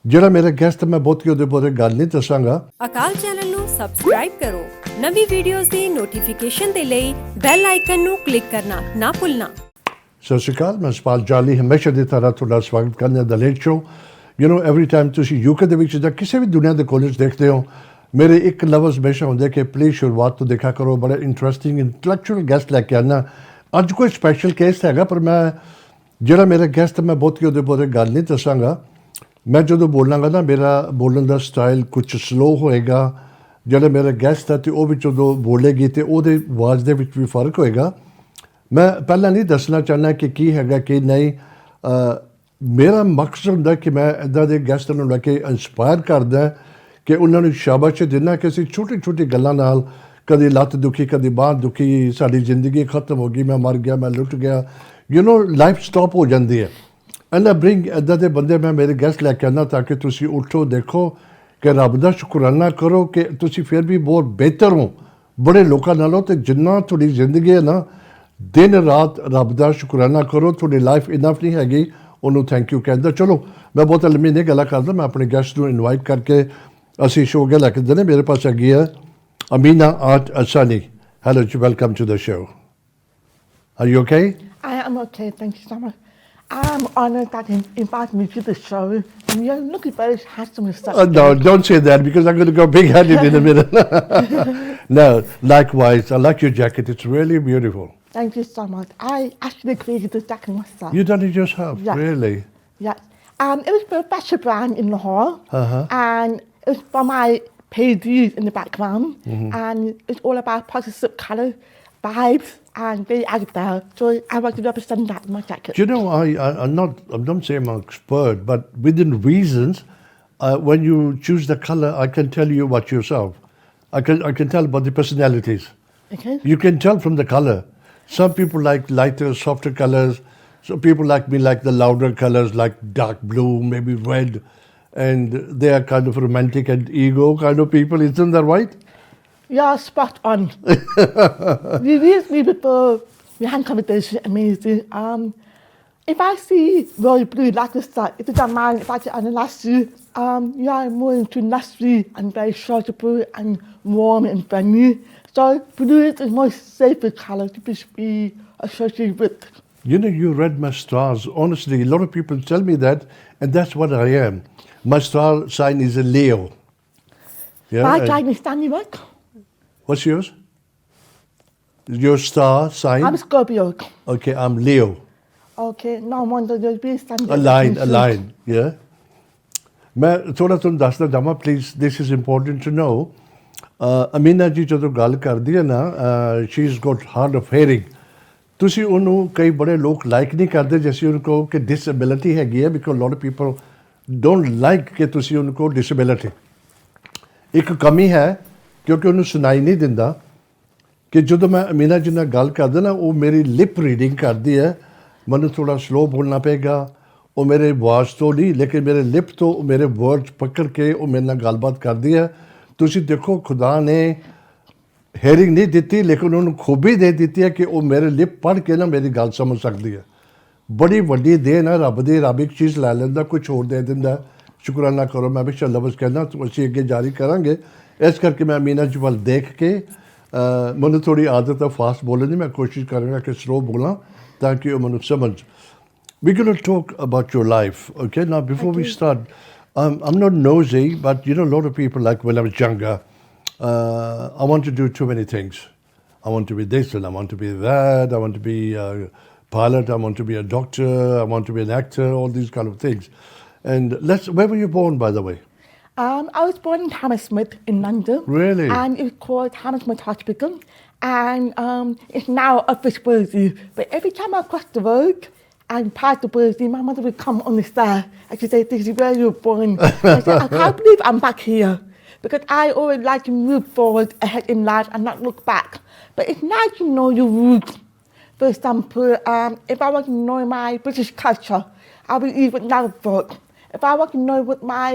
ਜਿਹੜਾ ਮੇਰਾ ਗੈਸਟ ਮੈਂ ਬਹੁਤੀ ਉਹਦੇ ਬਾਰੇ ਗੱਲ ਨਹੀਂ ਦੱਸਾਂਗਾ। ਅਕਾਲ ਚੈਨਲ ਨੂੰ ਸਬਸਕ੍ਰਾਈਬ ਕਰੋ। ਨਵੀਂ ਵੀਡੀਓਜ਼ ਦੀ ਨੋਟੀਫਿਕੇਸ਼ਨ ਦੇ ਲਈ ਬੈਲ ਆਈਕਨ ਨੂੰ ਕਲਿੱਕ ਕਰਨਾ ਨਾ ਭੁੱਲਣਾ। ਸਤਿ ਸ਼੍ਰੀ ਅਕਾਲ, ਮੈਂ ਸਪਾਲ ਜਾਲੀ ਹਮੇਸ਼ਾ ਦੀ ਤਰ੍ਹਾਂ ਤੁਹਾਡਾ ਸਵਾਗਤ ਕਰਨਾ ਦਾ ਲੇਟ ਸ਼ੋ। ਐਵਰੀ ਟਾਈਮ ਤੁਸੀਂ ਯੂਕੇ ਦੇ ਵਿੱਚ ਜਾਂ ਕਿਸੇ ਵੀ ਦੁਨੀਆ ਦੇ ਕੋਨੇ 'ਚ ਦੇਖਦੇ ਹੋ, ਮੇਰੇ ਇੱਕ ਲਫ਼ਜ਼ ਹਮੇਸ਼ਾ ਹੁੰਦਾ ਕਿ ਪਲੀਜ਼ ਸ਼ੁਰੂਆਤ ਤੋਂ ਦੇਖਾ ਕਰੋ, ਬੜਾ ਇੰਟਰਸਟਿੰਗ ਇੰਟੈਲੈਕਚੁਅਲ ਗੈਸਟ ਲੈ ਕੇ ਆਉਣਾ। ਅੱਜ ਕੋਈ ਸਪੈਸ਼ਲ ਕੇਸ ਹੈਗਾ, ਪਰ ਮੈਂ ਜਿਹੜਾ ਮੇਰਾ ਗੈਸਟ ਮੈਂ ਬਹੁਤੀ ਉਹਦੇ ਬਾਰੇ ਗੱਲ ਨਹੀਂ ਦੱਸਾਂਗਾ। ਮੈਂ ਜਦੋਂ ਬੋਲਾਂਗਾ ਨਾ, ਮੇਰਾ ਬੋਲਣ ਦਾ ਸਟਾਈਲ ਕੁਛ ਸਲੋ ਹੋਏਗਾ। ਜਿਹੜਾ ਮੇਰਾ ਗੈਸਟ ਹੈ ਅਤੇ ਉਹ ਵੀ ਜਦੋਂ ਬੋਲੇਗੀ ਅਤੇ ਉਹਦੇ ਆਵਾਜ਼ ਦੇ ਵਿੱਚ ਵੀ ਫਰਕ ਹੋਏਗਾ। ਮੈਂ ਪਹਿਲਾਂ ਨਹੀਂ ਦੱਸਣਾ ਚਾਹੁੰਦਾ ਕਿ ਕੀ ਹੈਗਾ ਕੀ ਨਹੀਂ। ਮੇਰਾ ਮਕਸਦ ਹੁੰਦਾ ਕਿ ਮੈਂ ਇੱਦਾਂ ਦੇ ਗੈਸਟਾਂ ਨੂੰ ਲੈ ਕੇ ਇੰਸਪਾਇਰ ਕਰਦਾ ਕਿ ਉਹਨਾਂ ਨੂੰ ਸ਼ਾਬਾਸ਼ ਦਿੰਦਾ ਕਿ ਅਸੀਂ ਛੋਟੀ ਛੋਟੀ ਗੱਲਾਂ ਨਾਲ, ਕਦੀ ਲੱਤ ਦੁਖੀ, ਕਦੀ ਬਾਂਹ ਦੁਖੀ, ਸਾਡੀ ਜ਼ਿੰਦਗੀ ਖਤਮ ਹੋ ਗਈ, ਮੈਂ ਮਰ ਗਿਆ, ਮੈਂ ਲੁੱਟ ਗਿਆ, ਲਾਈਫ ਸਟਾਪ ਹੋ ਜਾਂਦੀ ਹੈ। ਐਂਡ ਆਈ ਬ੍ਰਿੰਗ ਇੱਦਾਂ ਦੇ ਬੰਦੇ ਮੈਂ ਮੇਰੇ ਗੈਸਟ ਲੈ ਕੇ ਆਉਂਦਾ ਤਾਂ ਕਿ ਤੁਸੀਂ ਉੱਠੋ, ਦੇਖੋ ਕਿ ਰੱਬ ਦਾ ਸ਼ੁਕਰਾਨਾ ਕਰੋ ਕਿ ਤੁਸੀਂ ਫਿਰ ਵੀ ਬਹੁਤ ਬਿਹਤਰ ਹੋ ਬੜੇ ਲੋਕਾਂ ਨਾਲੋਂ। ਅਤੇ ਜਿੰਨਾ ਤੁਹਾਡੀ ਜ਼ਿੰਦਗੀ ਹੈ ਨਾ, ਦਿਨ ਰਾਤ ਰੱਬ ਦਾ ਸ਼ੁਕਰਾਨਾ ਕਰੋ। ਤੁਹਾਡੀ ਲਾਈਫ ਇਨਫ ਨਹੀਂ ਹੈਗੀ, ਉਹਨੂੰ ਥੈਂਕ ਯੂ ਕਹਿੰਦਾ। ਚਲੋ ਮੈਂ ਬਹੁਤ ਲੰਮੀ ਨਹੀਂ ਗੱਲਾਂ ਕਰਦਾ, ਮੈਂ ਆਪਣੇ ਗੈਸਟ ਨੂੰ ਇਨਵਾਈਟ ਕਰਕੇ ਅਸੀਂ ਸ਼ੋਅ ਅੱਗੇ ਲੈ ਕੇ ਦਿੰਦੇ। ਮੇਰੇ ਪਾਸ ਹੈਗੀ ਹੈ Amina Ansari. Hello, welcome to the show. Are you okay? I am okay, thank you so much. I'm honoured that you invited me to the show. And you're looking very handsome and stuff. No, don't say that because I'm going to go big-headed in a minute. No, likewise. I like your jacket. It's really beautiful. Thank you so much. I actually created this jacket myself. You done it yourself? Yeah. Really? Yes. It was for a fashion brand in Lahore. And it was for my pages in the background. And it's all about positive colour, vibes, and very agile. So I want to represent that in my jacket. Do you know, I'm not saying I'm an expert, but within reasons, when you choose the color, I can tell you about yourself. I can tell about the personalities. Okay. You can tell from the color. Some people like lighter, softer colors. Some people like me like the louder colors, like dark blue, maybe red. And they are kind of romantic and ego kind of people. Isn't that right? You're spot on. You used me before we had conversation, amazing. If I see royal blue like this, if you don't mind, if I can analyze you, you are more into nasty and very sociable and warm and friendly. So blue is the most safer colour to be associated with. You read my stars. Honestly, a lot of people tell me that, and that's what I am. My star sign is a Leo. Yeah, My sign is Stanley Rock. what's yours? Your star sign? I'm Scorpio. Okay, I'm Leo. Okay, no wonder you'll be Stanley. Align, yeah. मैं थोड़ा तुम ਦੱਸਣਾ ਚਾਹਾਂ please. This is important to know. Amina ਜੀ ਜਦੋਂ ਗੱਲ ਕਰਦੀ ਹੈ ਨਾ, she's got hard of hearing. ਤੁਸੀਂ ਉਹਨੂੰ ਕਈ ਬੜੇ ਲੋਕ ਲਾਈਕ ਨਹੀਂ ਕਰਦੇ ਜੇ ਅਸੀਂ ਉਹਨੂੰ ਕਹੋ ਕਿ ਡਿਸੇਬਿਲਿਟੀ ਹੈਗੀ ਹੈ, because lot of people don't like ਕਿ ਤੁਸੀਂ ਉਹਨੂੰ ਕਹੋ ਡਿਸੇਬਿਲਿਟੀ। ਇੱਕ ਕਮੀ ਹੈ ਕਿਉਂਕਿ ਉਹਨੂੰ ਸੁਣਾਈ ਨਹੀਂ ਦਿੰਦਾ ਕਿ ਜਦੋਂ ਮੈਂ ਅਮੀਨਾ ਜੀ ਨਾਲ ਗੱਲ ਕਰਦਾ ਨਾ, ਉਹ ਮੇਰੀ ਲਿਪ ਰੀਡਿੰਗ ਕਰਦੀ ਹੈ। ਮੈਨੂੰ ਥੋੜ੍ਹਾ ਸਲੋ ਬੋਲਣਾ ਪਏਗਾ। ਉਹ ਮੇਰੇ ਆਵਾਜ਼ ਤੋਂ ਨਹੀਂ, ਲੇਕਿਨ ਮੇਰੇ ਲਿਪ ਤੋਂ ਮੇਰੇ ਵਰਡਸ ਪਕੜ ਕੇ ਉਹ ਮੇਰੇ ਨਾਲ ਗੱਲਬਾਤ ਕਰਦੀ ਹੈ। ਤੁਸੀਂ ਦੇਖੋ, ਖੁਦਾ ਨੇ हेयरिंग नहीं दी, लेकिन उन्होंने खूबी दे दी है कि वो मेरे लिप पढ़ के ना मेरी गल समझ सकती है। बड़ी वड्डी देन है रब दी। रब एक चीज़ लै लेंदा, कुछ होर दे दिंदा। शुकराना करो। मैं हमेशा लफ्ज़ कहना तो असीं अगे जारी करांगे। इस करके मैं अमीना जी वाल देख के मैनूं थोड़ी आदत है फास्ट बोलने की, मैं कोशिश करांगा कि स्लो बोलां ताकि वो मैनूं समझ। We're going to talk about your life, okay? Now, before we start, I'm not nosy, but a lot of people, like when I was younger, I want to do too many things. I want to be this and I want to be that. I want to be a pilot. I want to be a doctor. I want to be an actor. All these kind of things. And where were you born, by the way? I was born in Hammersmith in London. Really? And it was called Hammersmith Hospital. And it's now a fish Bursey. But every time I cross the road and pass the Bursey, my mother would come on the stair and she'd say, "This is where you were born." I said, "I can't believe I'm back here." Because I always like to move forward ahead in life and not look back. But it's nice to know your roots. For example, if I want to know my British culture, I will eat with Nagport. If I want to know what my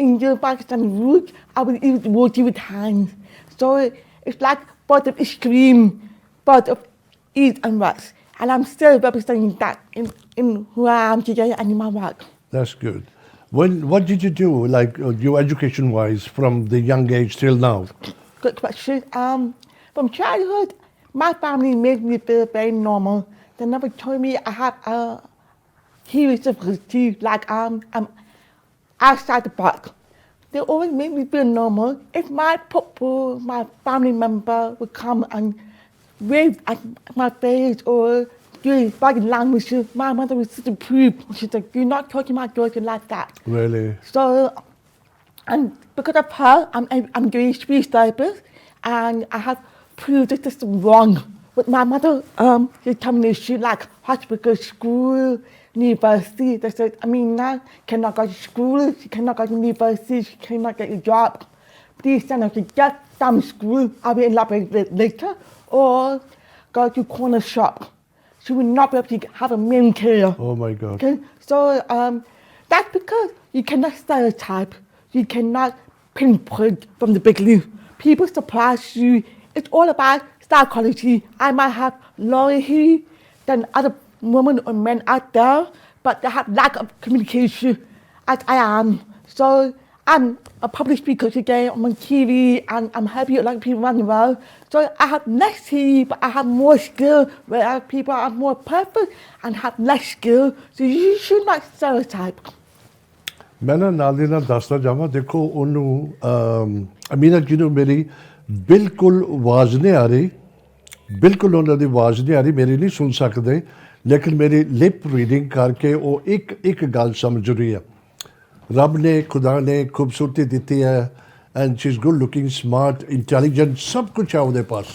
Indian Pakistani roots, I will eat with roti with hands. So it's like both of extreme, both of East and West. And I'm still representing that in who I am today and in my work. That's good. What did you do, like your education-wise, from the young age till now? Good question. From childhood, my family made me feel very normal. They never told me I have a hearing difficulty, like I'm outside the box. They always made me feel normal. If my people, my family member would come and wave at my face or do body language, my mother would sit and prove. She said, "You're not talking my daughter like that." Really? So, and because of her, I'm doing speech therapist, and I have proved the system wrong. With my mother, she told me she like hospital, school, university. They said, Amina cannot go to school, she cannot go to university, she cannot get a job. Please send her to get some school, I will elaborate it later, or go to corner shop. She will not be able to have a main care. Oh my God. Okay, so that's because you cannot stereotype, you cannot pinpoint from the beginning. People surprise you. It's all about psychology. I might have loyalty than other women or men out there, but they have lack of communication as I am. So I'm a public speaker today, I'm on TV, and I'm happy a lot of people around the world. So I have less TV, but I have more skill, whereas people are more perfect and have less skill. So you should not stereotype. ਮੈਂ ਨਾ ਨਾਲ ਦੀ ਨਾਲ ਦੱਸਦਾ ਜਾਵਾਂ, ਦੇਖੋ ਉਹਨੂੰ ਅਮੀਨਾ ਜੀ ਨੂੰ ਮੇਰੀ ਬਿਲਕੁਲ ਆਵਾਜ਼ ਨਹੀਂ ਆ ਰਹੀ, ਬਿਲਕੁਲ ਉਹਨਾਂ ਦੀ ਆਵਾਜ਼ ਨਹੀਂ ਆ ਰਹੀ, ਮੇਰੀ ਨਹੀਂ ਸੁਣ ਸਕਦੇ, ਲੇਕਿਨ ਮੇਰੀ ਲਿਪ ਰੀਡਿੰਗ ਕਰਕੇ ਉਹ ਇੱਕ ਗੱਲ ਸਮਝ ਰਹੀ ਹੈ। ਰੱਬ ਨੇ, ਖੁਦਾ ਨੇ ਖੂਬਸੂਰਤੀ ਦਿੱਤੀ ਹੈ, and she is good looking, smart, intelligent, ਸਭ ਕੁਛ ਹੈ ਉਹਦੇ ਪਾਸ।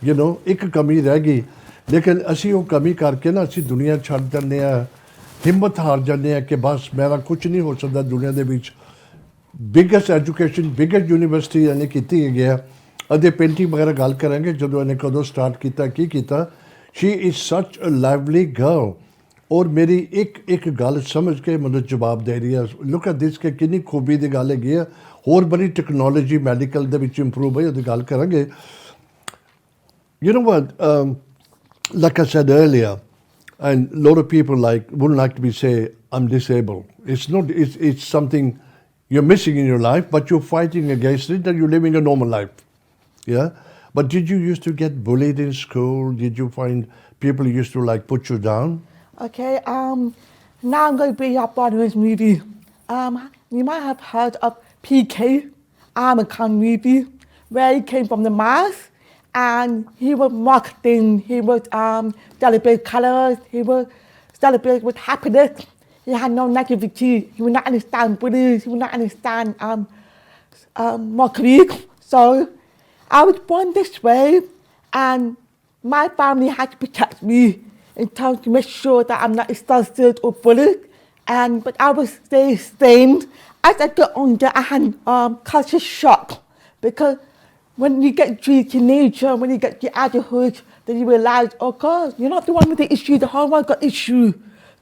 ਯੂ ਨੋ ਇੱਕ ਕਮੀ ਰਹਿ ਗਈ, ਲੇਕਿਨ ਅਸੀਂ ਉਹ ਕਮੀ ਕਰਕੇ ਨਾ ਅਸੀਂ ਦੁਨੀਆ ਛੱਡ ਦਿੰਦੇ ਹਾਂ, ਹਿੰਮਤ ਹਾਰ ਜਾਂਦੇ ਹਾਂ ਕਿ ਬਸ ਮੇਰਾ ਕੁਛ ਨਹੀਂ ਹੋ ਸਕਦਾ ਦੁਨੀਆ ਦੇ ਵਿੱਚ। ਬਿਗੈਸਟ ਐਜੂਕੇਸ਼ਨ, ਬਿਗੈਸਟ ਯੂਨੀਵਰਸਿਟੀ ਇਹਨੇ ਕੀਤੀ ਹੈਗੀ ਆ। ਅਤੇ ਪੇਂਟਿੰਗ ਵਗੈਰਾ ਗੱਲ ਕਰਾਂਗੇ ਜਦੋਂ ਇਹਨੇ ਕਦੋਂ ਸਟਾਰਟ ਕੀਤਾ, ਕੀ ਕੀਤਾ। ਸ਼ੀ ਇਜ਼ ਸੱਚ ਅ ਲਾਈਵਲੀ ਗਰਲ, ਔਰ ਮੇਰੀ ਇੱਕ ਗੱਲ ਸਮਝ ਕੇ ਮੈਨੂੰ ਜਵਾਬ ਦੇ ਰਹੀ ਹੈ। ਲੁੱਕ ਐਟ ਦਿਸ ਕਿ ਕਿੰਨੀ ਖੂਬੀ ਦੀ ਗੱਲ ਹੈਗੀ ਆ। ਹੋਰ ਬੜੀ ਟੈਕਨੋਲੋਜੀ ਮੈਡੀਕਲ ਦੇ ਵਿੱਚ ਇੰਪਰੂਵ ਹੋਈ, ਉਹਦੀ ਗੱਲ ਕਰਾਂਗੇ। You know what, like I said earlier, and a lot of people wouldn't like to be say, I'm disabled. It's not, it's something you're missing in your life, but you're fighting against it and you're living a normal life. Yeah? But did you used to get bullied in school? Did you find people used to like put you down? Okay, now I'm going to bring up one of his movie. You might have heard of PK, Akaal movie, where he came from the Mars, and he was marketing, he was celebrate colors, he was celebrate with happiness. He had no negativity, he would not understand bullies, he would not understand mockery. So I was born this way, and my family had to protect me in terms to make sure that I'm not insulted or bullied. But I was staying sane. As I got older, I had culture shock, because when you get to teenager, when you get to adulthood, then you realize, oh God, you're not the one with the issue, the whole world got issue.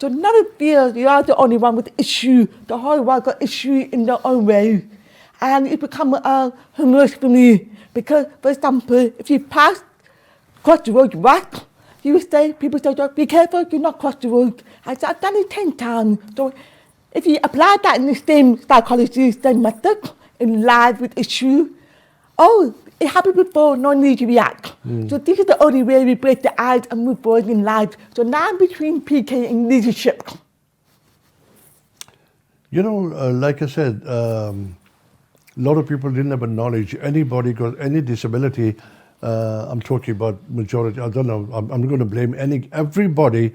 So never fear, you are the only one with the issue. The whole world got issue in their own way. And it become humorous for me, because, for example, if you pass cross the road right, you say, people say, be careful, do not cross the road. I said, I've done it 10 times. So if you apply that in the same psychology, same method, in life with issue, oh, it happened before, no need to react. So this is the only way we break the ice and move forward in life. So now I'm between PK and leadership. You know, like I said, a lot of people didn't have knowledge. Anybody got any disability, I'm talking about majority, I don't know, I'm going to blame everybody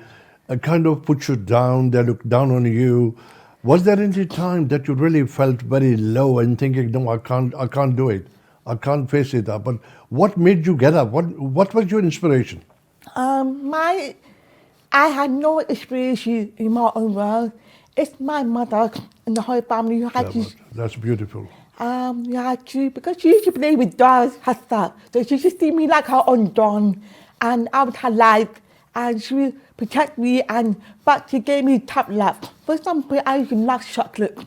kind of put you down, they look down on you. Was there any time that you really felt very low and thinking, no, I can't do it, I can't face it up? But what made you get up? What was your inspiration? I had no inspiration in my own world. It's my mother and the whole family who had to. That's beautiful. You had to, because she used to play with dolls herself. So she used to see me like her own doll, and I was her life, and she would protect me, but she gave me tough love. For example, I used to love chocolate,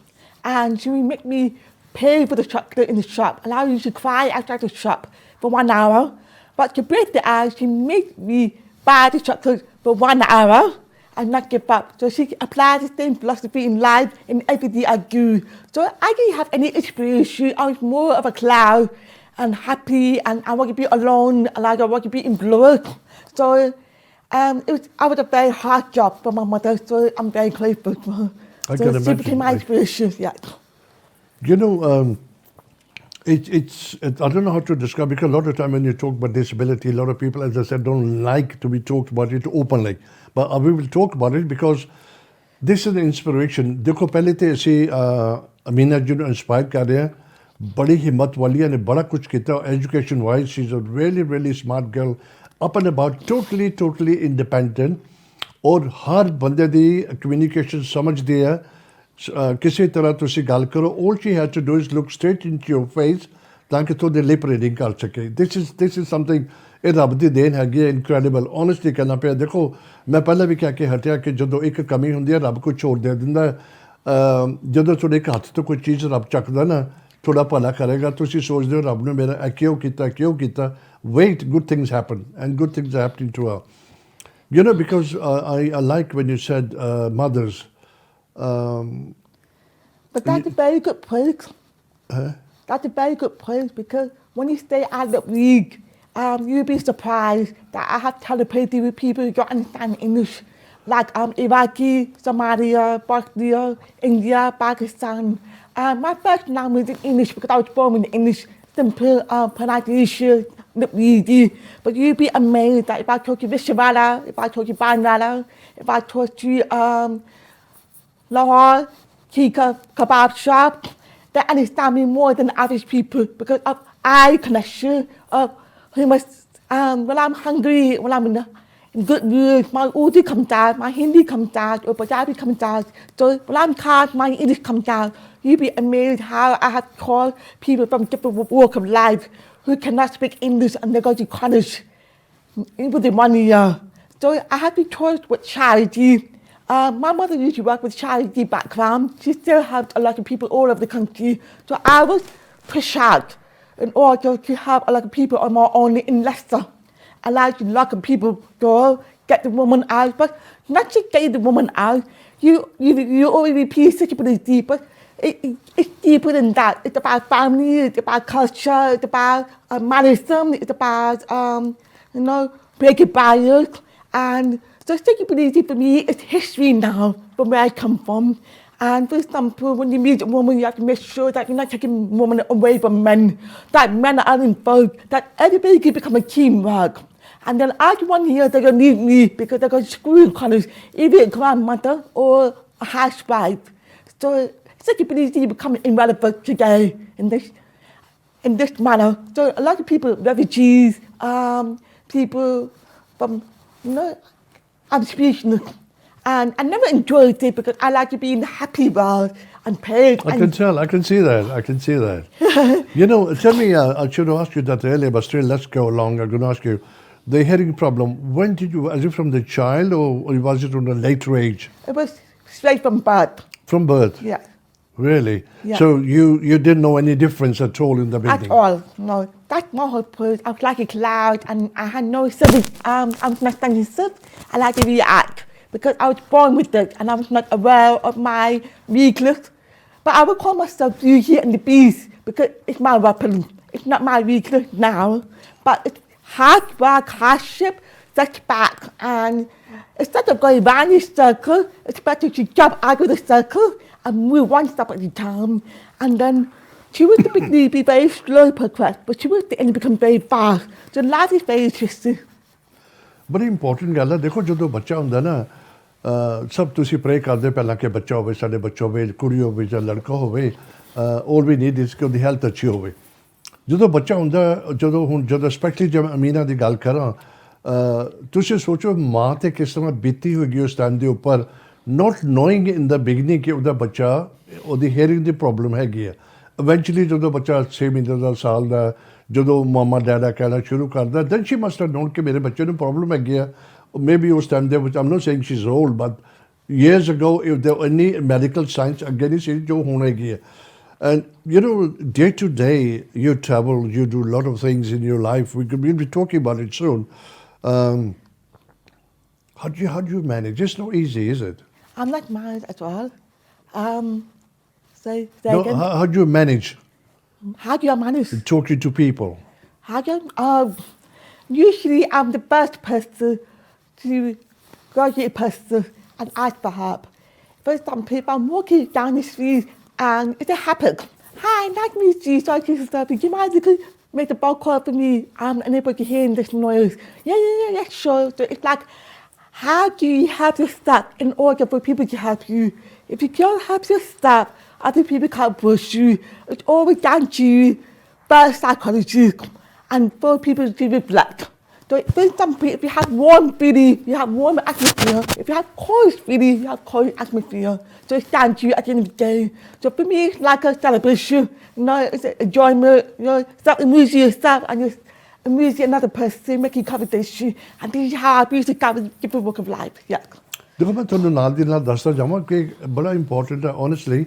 and she would make me pay for the chocolate in the shop, and I used to cry outside the shop for 1 hour. But to break the ice, she made me buy the chocolate for 1 hour, and not give up. So she applied the same philosophy in life in everything I do. So I didn't have any inspiration. I was more of a cloud and happy, and I want to be alone, like I want to be in blood. So I was a very hard job for my mother, so I'm very grateful for her. I So can she imagine. became my inspiration, yeah. You know, I don't know how to describe, because a lot of time when you talk about disability, a lot of people, as I said, don't like to be talked about it openly. But we will talk about it because this is the inspiration. देखो पहले तो ऐसे अमीना जी ने inspire कर रहे हैं, बड़ी हिम्मत वाली है ने बड़ा कुछ किया education wise. She is a really smart girl, up and about, totally independent, और हर बंदे दी कम्युनिकेशन समझदी है. किसी तरह तुसी गल करो, all she had to do is look straight into your face ताकि तुहाडे लिप रीडिंग कर सके. This is something, ਇਹ ਰੱਬ ਦੀ ਦੇਣ ਹੈਗੀ ਹੈ, ਇਨਕ੍ਰੈਡੀਬਲ. ਓਨੈਸਟਲੀ ਕਹਿਣਾ ਪਿਆ. ਦੇਖੋ ਮੈਂ ਪਹਿਲਾਂ ਵੀ ਕਹਿ ਕੇ ਹਟਿਆ ਕਿ ਜਦੋਂ ਇੱਕ ਕਮੀ ਹੁੰਦੀ ਹੈ ਰੱਬ ਕੁਛ ਹੋਰ ਦੇ ਦਿੰਦਾ ਹੈ. ਜਦੋਂ ਤੁਹਾਡੇ ਇੱਕ ਹੱਥ ਤੋਂ ਕੋਈ ਚੀਜ਼ ਰੱਬ ਚੱਕਦਾ ਨਾ, ਤੁਹਾਡਾ ਭਲਾ ਕਰੇਗਾ. ਤੁਸੀਂ ਸੋਚਦੇ ਹੋ ਰੱਬ ਨੇ ਮੇਰਾ ਇਹ ਕਿਉਂ ਕੀਤਾ. Wait, good things happen, and good things are happening to her. You know, because I like when you said mothers. But that's a very good place. That's a very good place, because when you stay out of the week, you'll be surprised that I have telepathy with people who don't understand English. Like Iraqi, Somalia, Bosnia, India, Pakistan. My first language is English because I was born with English, simple pronunciation, not easy. But you'll be amazed that if I talk to Vishwala, if I talk to Banwala, if I talk to Lahore, Kika Kebab Shop, they understand me more than average people because of eye connection, of who must, when I'm hungry, when I'm in good mood, my Urdu comes out, my Hindi comes out, or Punjabi comes out. So when I'm tired, my English comes out. You'd be amazed how I have called people from different walks of life who cannot speak English and they go to college with the money. So I have to choice with charity. My mother used to work with charity background. She still helped a lot of people all over the country. So I was pushed out in order to help a lot of people on my own in Leicester. I like to lot of people go, get the woman out, but not just get the woman out. You already repeat such a bit deeper. It's deeper than that. It's about family, it's about culture, it's about mannerism, it's about, breaking barriers. And so sexuality for me is history now, from where I come from. And for example, when you meet a woman, you have to make sure that you're not taking women away from men, that men are involved, that everybody can become a teamwork. And then after 1 year, they're going to leave me because they're going to school in college, either a grandmother or a housewife. So sexuality become irrelevant today in this manner. So a lot of people, refugees, people from, I'm speechless. And I never enjoyed it because I like to be in the happy world and paid. I can tell. I can see that. You know, tell me, I should have asked you that earlier, but still, let's go along. I'm going to ask you, the hearing problem, when did you, was it from the child or was it on a later age? It was straight from birth. From birth? Yeah. Really? Yeah. So you didn't know any difference at all in the beginning? At all, no. That's my whole point. I was like a cloud and I had no civic, I was not sensitive. I like to react because I was born with it and I was not aware of my weakness. But I would call myself Beauty and the Beast because it's my weapon. It's not my weakness now, but it's hard work, hardship, setback, and instead of going around this circle, it's better to jump out of the circle and move one step at a time. And then she was the beginning be very slow progress, but she was the end become very fast. So life is very interesting. ਬੜੀ important ਗੱਲ ਹੈ. ਦੇਖੋ ਜਦੋਂ ਬੱਚਾ ਹੁੰਦਾ ਨਾ, ਸਭ ਤੁਸੀਂ ਪ੍ਰੇ ਕਰਦੇ ਪਹਿਲਾਂ ਕਿ ਬੱਚਾ ਹੋਵੇ, ਸਾਡੇ ਬੱਚਾ ਹੋਵੇ, ਕੁੜੀ ਹੋਵੇ ਜਾਂ ਲੜਕਾ ਹੋਵੇ, ਔਰ ਵੀ ਨੀਡ ਇਸ ਕਿ ਉਹਦੀ ਹੈਲਥ ਅੱਛੀ ਹੋਵੇ. ਜਦੋਂ ਬੱਚਾ ਹੁੰਦਾ, ਜਦੋਂ ਸਪੈਸ਼ਲੀ ਜਦ ਅਮੀਨਾ ਦੀ ਗੱਲ ਕਰਾਂ, ਤੁਸੀਂ ਸੋਚੋ ਮਾਂ 'ਤੇ ਕਿਸ ਤਰ੍ਹਾਂ ਬੀਤੀ ਹੋਏਗੀ ਉਸ ਟਾਈਮ ਦੇ ਉੱਪਰ, not knowing in the beginning ਕਿ ਉਹਦਾ ਬੱਚਾ, ਉਹਦੀ hearing ਦੀ ਪ੍ਰੋਬਲਮ ਹੈਗੀ ਹੈ. Eventually ਜਦੋਂ ਬੱਚਾ 6 ਮਹੀਨੇ ਦਾ, ਸਾਲ ਦਾ, ਜਦੋਂ ਮਾਮਾ ਡੈਡਾ ਕਹਿਣਾ ਸ਼ੁਰੂ ਕਰਦਾ, then she must have known ਕਿ ਮੇਰੇ ਬੱਚੇ ਨੂੰ ਪ੍ਰੋਬਲਮ ਹੈਗੀ ਆ. Maybe ਉਸ ਟਾਈਮ ਦੇ ਵਿੱਚ, I'm not saying she's old, but years ago, if there were any medical science ਅੱਗੇ ਨਹੀਂ ਸੀ ਜੋ ਹੁਣ ਹੈਗੀ ਹੈ. And day to day, you travel, you do a lot of things in your life. We'll be talking about it soon. how do you manage? It's not easy, is it? I'm not married as well. Say No, again. how do you manage How do you manage? talking to people? How do you, usually I'm the first person to go to a person and ask for help. For example, if I'm walking down the street and it happens, hi, nice to meet you, sorry to disturb you. Do you mind if you could make the phone call for me? I'm unable to hear this noise. Yeah, sure. So it's like, how do you help yourself in order for people to help you? If you can't help yourself, other people can't push you. It's always down to you, first psychology, and for people to reflect. So for example, if you have warm feeling, you have warm atmosphere. If you have cold feeling, you have cold atmosphere. So it's down to you at the end of the day. So for me, it's like a celebration. You know, it's an enjoyment. You know, start amusing yourself and you amuse another person, making conversation. And this is how I usually go with different walk of life. Yeah. ਦੇਖੋ ਮੈਂ ਤੁਹਾਨੂੰ ਨਾਲ ਦੀ ਨਾਲ ਦੱਸਦਾ ਜਾਵਾਂ ਕਿ ਬੜਾ important ਹੈ ਓਨੈਸਟਲੀ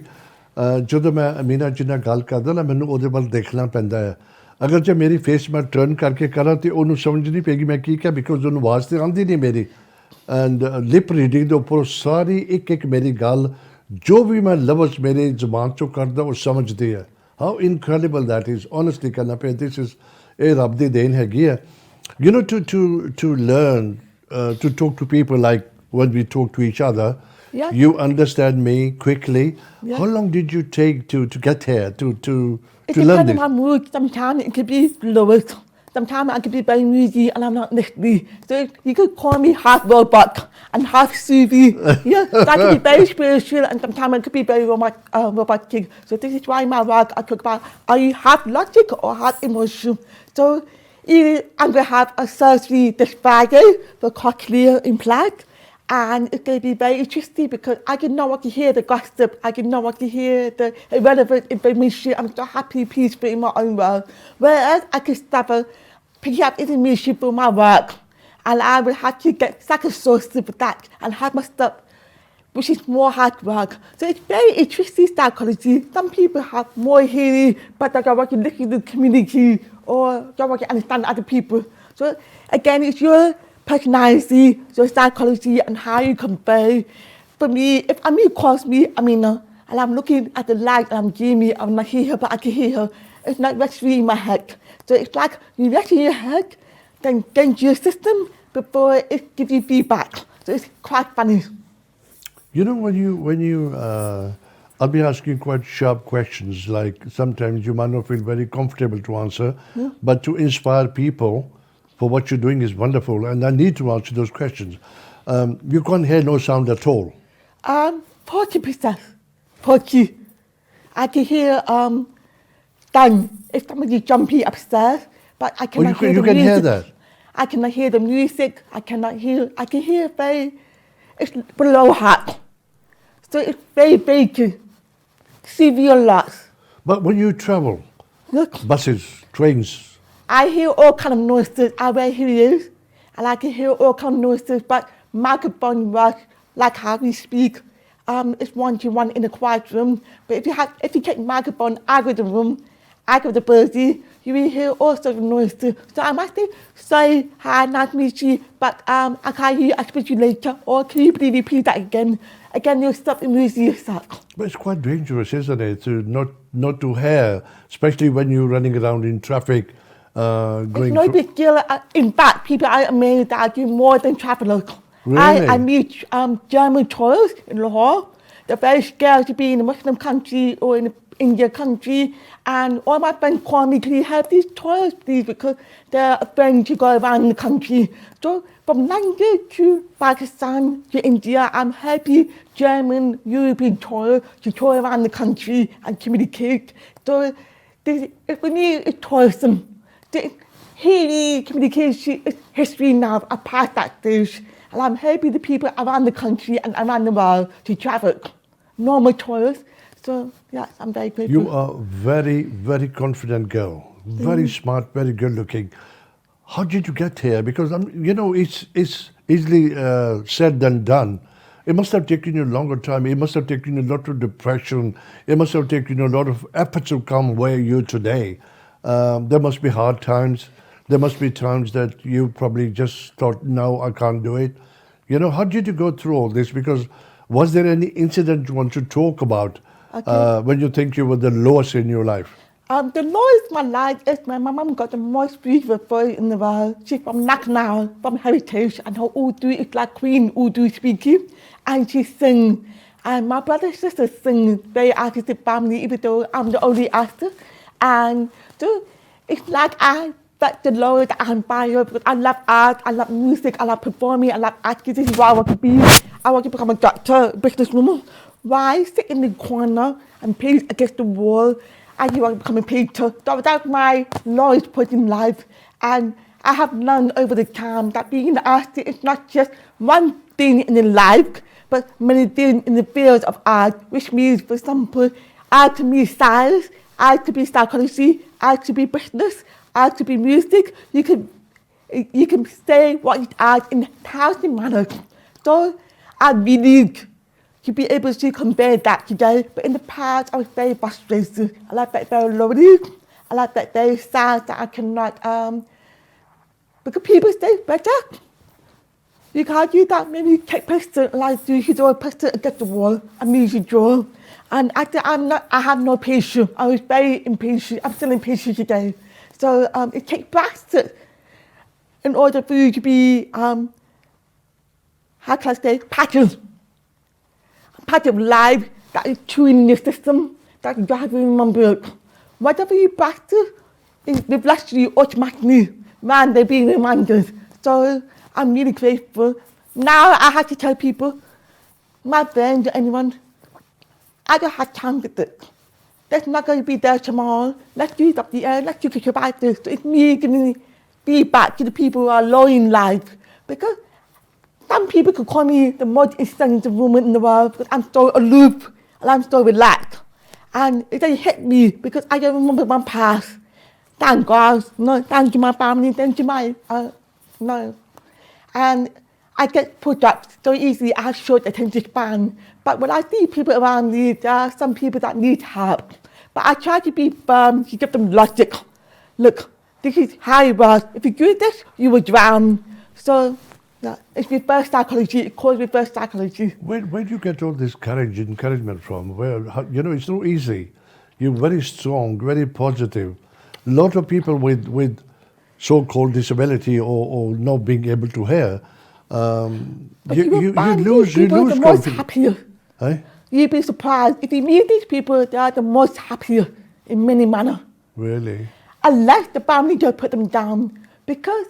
ਜਦੋਂ ਮੈਂ ਅਮੀਨਾ ਜੀ ਨਾਲ ਗੱਲ ਕਰਦਾ ਨਾ ਮੈਨੂੰ ਉਹਦੇ ਵੱਲ ਦੇਖਣਾ ਪੈਂਦਾ ਹੈ ਅਗਰ ਜੇ ਮੇਰੀ ਫੇਸ ਮੈਂ ਟਰਨ ਕਰਕੇ ਕਰਾਂ ਤੇ ਉਹਨੂੰ ਸਮਝ ਨਹੀਂ ਪਏਗੀ ਮੈਂ ਕੀ ਕਿਹਾ ਬਿਕੋਜ਼ ਉਹਨੂੰ ਆਵਾਜ਼ ਤੇ ਆਉਂਦੀ ਨਹੀਂ ਮੇਰੀ ਐਂਡ ਲਿਪ ਰੀਡਿੰਗ ਦੇ ਉੱਪਰ ਸਾਰੀ ਇੱਕ ਮੇਰੀ ਗੱਲ ਜੋ ਵੀ ਮੈਂ ਲਫ਼ਜ਼ ਮੇਰੇ ਜ਼ੁਬਾਨ ਚੋਂ ਕਰਦਾ ਉਹ ਸਮਝਦੀ ਹੈ how incredible that is honestly ਕਰਨਾ ਪਿਆ ਦਿਸ ਇਜ਼ ਇਹ ਰੱਬ ਦੀ ਦੇਣ ਹੈਗੀ ਹੈ you know to learn to talk to people like when we talk to each other, Yeah. you understand me quickly. Yeah. How long did you take to get here, to It learn depends on this? my mood. Sometimes it could be lowest. Sometimes I could be very moody and I'm not listening. So you could call me half robot and half Suvi. Yeah, that could be very spiritual and sometimes it could be very robotic. So this is why my work I talk about, are you half logic or half emotion? So I'm going to have a surgery this Friday for cochlear implant. And it's going to be very interesting because I can know what to hear the gossip, I can know what to hear the irrelevant information. I'm so happy, peaceful in my own world. Whereas I can start picking up information for my work, and I will have to get second sources for that and have my stuff, which is more hard work. So it's very interesting psychology. Some people have more hearing, but they don't want to listen to the community or don't want to understand other people. So again, it's your personality, your psychology, and how you convey. For me, if Amina calls me Amina, and I'm looking at the light and I'm dreaming, I'm not here, but I can hear her, it's not actually in my head. So it's like you rest in your head, then get into your system before it gives you feedback. So it's quite funny. You know, when you I'll be asking quite sharp questions, like sometimes you might not feel very comfortable to answer, but to inspire people for what you're doing is wonderful, and I need to answer those questions. You can't hear no sound at all. 40%. 40. I can hear done if somebody jumping upstairs, but I cannot hear you the can music. hear that? I cannot hear the music. I can hear it's below heart. So it's very severe loss. But when you travel, Look, buses, trains, I hear all kind of noises. I wear ears, and I can hear all kind of noises. But microphone works like how we speak. It's 1-to-1 in a quiet room. But if you take microphone out of the room, out of the birdie, you will hear all sorts of noises. So I must say hi, nice to meet you. But I can't hear you. I'll speak to you later. Or can you please repeat that again? Again, you'll stop amusing yourself. but it's quite dangerous, isn't it, to not to hear, especially when you're running around in traffic. It's Going no through- big deal. In fact, people are amazed that I do more than travelers. Really? I meet German tourists in Lahore. They're very scared to be in a Muslim country or in an Indian country. And all my friends call me, can you help these tourists, please? Because they're afraid to go around the country. So from London to Pakistan to India, I'm helping German, European tourists to tour around the country and communicate. So for me, it's tourism. Hearing communication is history now. I passed that stage, and I'm helping the people around the country and around the world to travel. Normal tourists. So yes, I'm very grateful. You are very, very confident girl, very smart, very good looking. How did you get here? Because it's easily said than done. It must have taken you a longer time. It must have taken you a lot of depression. It must have taken you a lot of effort to come where you are today. There must be hard times. There must be times that you probably just thought, no, I can't do it. You know, how did you go through all this? Because was there any incident you want to talk about when you think you were the lowest in your life? The lowest my life is my mum got the most beautiful voice in the world. She's from Lucknow, from Heritage, and her Urdu is like Queen Urdu speaking, and she sings. And my brother and sister sing very artistic family, even though I'm the only actor. And so it's like that's the lowest I'm bio because I love art, I love music, I love performing, I love acting. This is what I want to be. I want to become a doctor, businesswoman. Why sit in the corner and pace against the wall? I want to become a painter. That's my lowest point in life. And I have learned over the time that being an artist is not just one thing in your life, but many things in the field of art, which means, for example, art to me is science, art to be psychology, art to be business, art to be music. You can say what is art in 1,000 manners. So I really to be able to convey that today. But in the past, I was very frustrated. I like that very lonely. I like that very sad that I cannot, because people say better. You can't do that. Maybe you take person like you draw a person against the wall and you should draw. And I have no patience. I was very impatient. I'm still impatient today. So it takes practice in order for you to be, how can I say, part of life that is true in your system, that you have to remember. Whatever you practice, it reflects you automatically, man, they're being reminded. So I'm really grateful. Now I have to tell people, my friends, anyone, I don't have time with it. That's not going to be there tomorrow. Let's use up the air, let's do it about this. So it's me giving feedback to the people who are low in life. Because some people could call me the most insensitive woman in the world because I'm so aloof and I'm so relaxed. And it doesn't hit me because I don't remember my past. Thank God, no, thank you my family, thank you my, no. And I get put up so easily, I have short attention span. But when I see people around me, there are some people that need help. But I try to be firm, to give them logic. Look, this is how it was. If you do this, you will drown. So yeah, it's reverse psychology, it calls reverse psychology. Where do you get all this courage, encouragement from? You know, it's not easy. You're very strong, very positive. A lot of people with so-called disability or not being able to hear, you lose confidence. Happier. Hey? You'd be surprised. If you meet these people, they are the most happier in many manners. Really? Unless the family just put them down. Because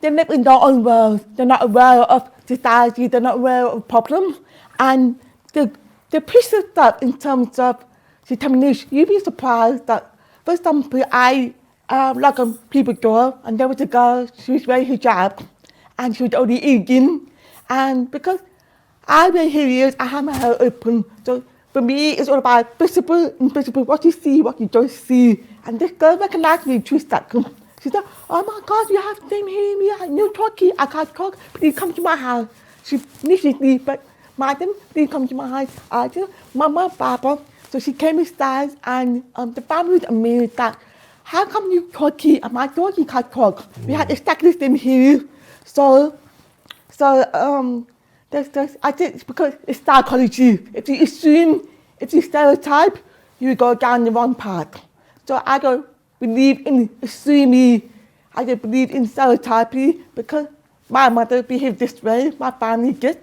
they live in their own world. They're not aware of society, they're not aware of problems. And they push stuff in terms of determination. You'd be surprised that, for example, I like a people girl, and there was a girl, she was wearing hijab, and she was only eating. And because I wear heels, I have my hair open. So for me, it's all about visible, invisible, what you see, what you don't see. And this girl recognized me 2 seconds. She said, oh my God, you have the same hair, we have no talkie, I can't talk, please come to my house. She initially, but madam, please come to my house. I said, Mama, Papa. So she came inside, and the family was amazed that, how come you talkie and my daughter can't talk? We had exactly the same hair. So I think it's because it's psychology. If you assume, if you stereotype, you go down the wrong path. So I don't believe in assuming, I don't believe in stereotyping because my mother behaved this way, my family did.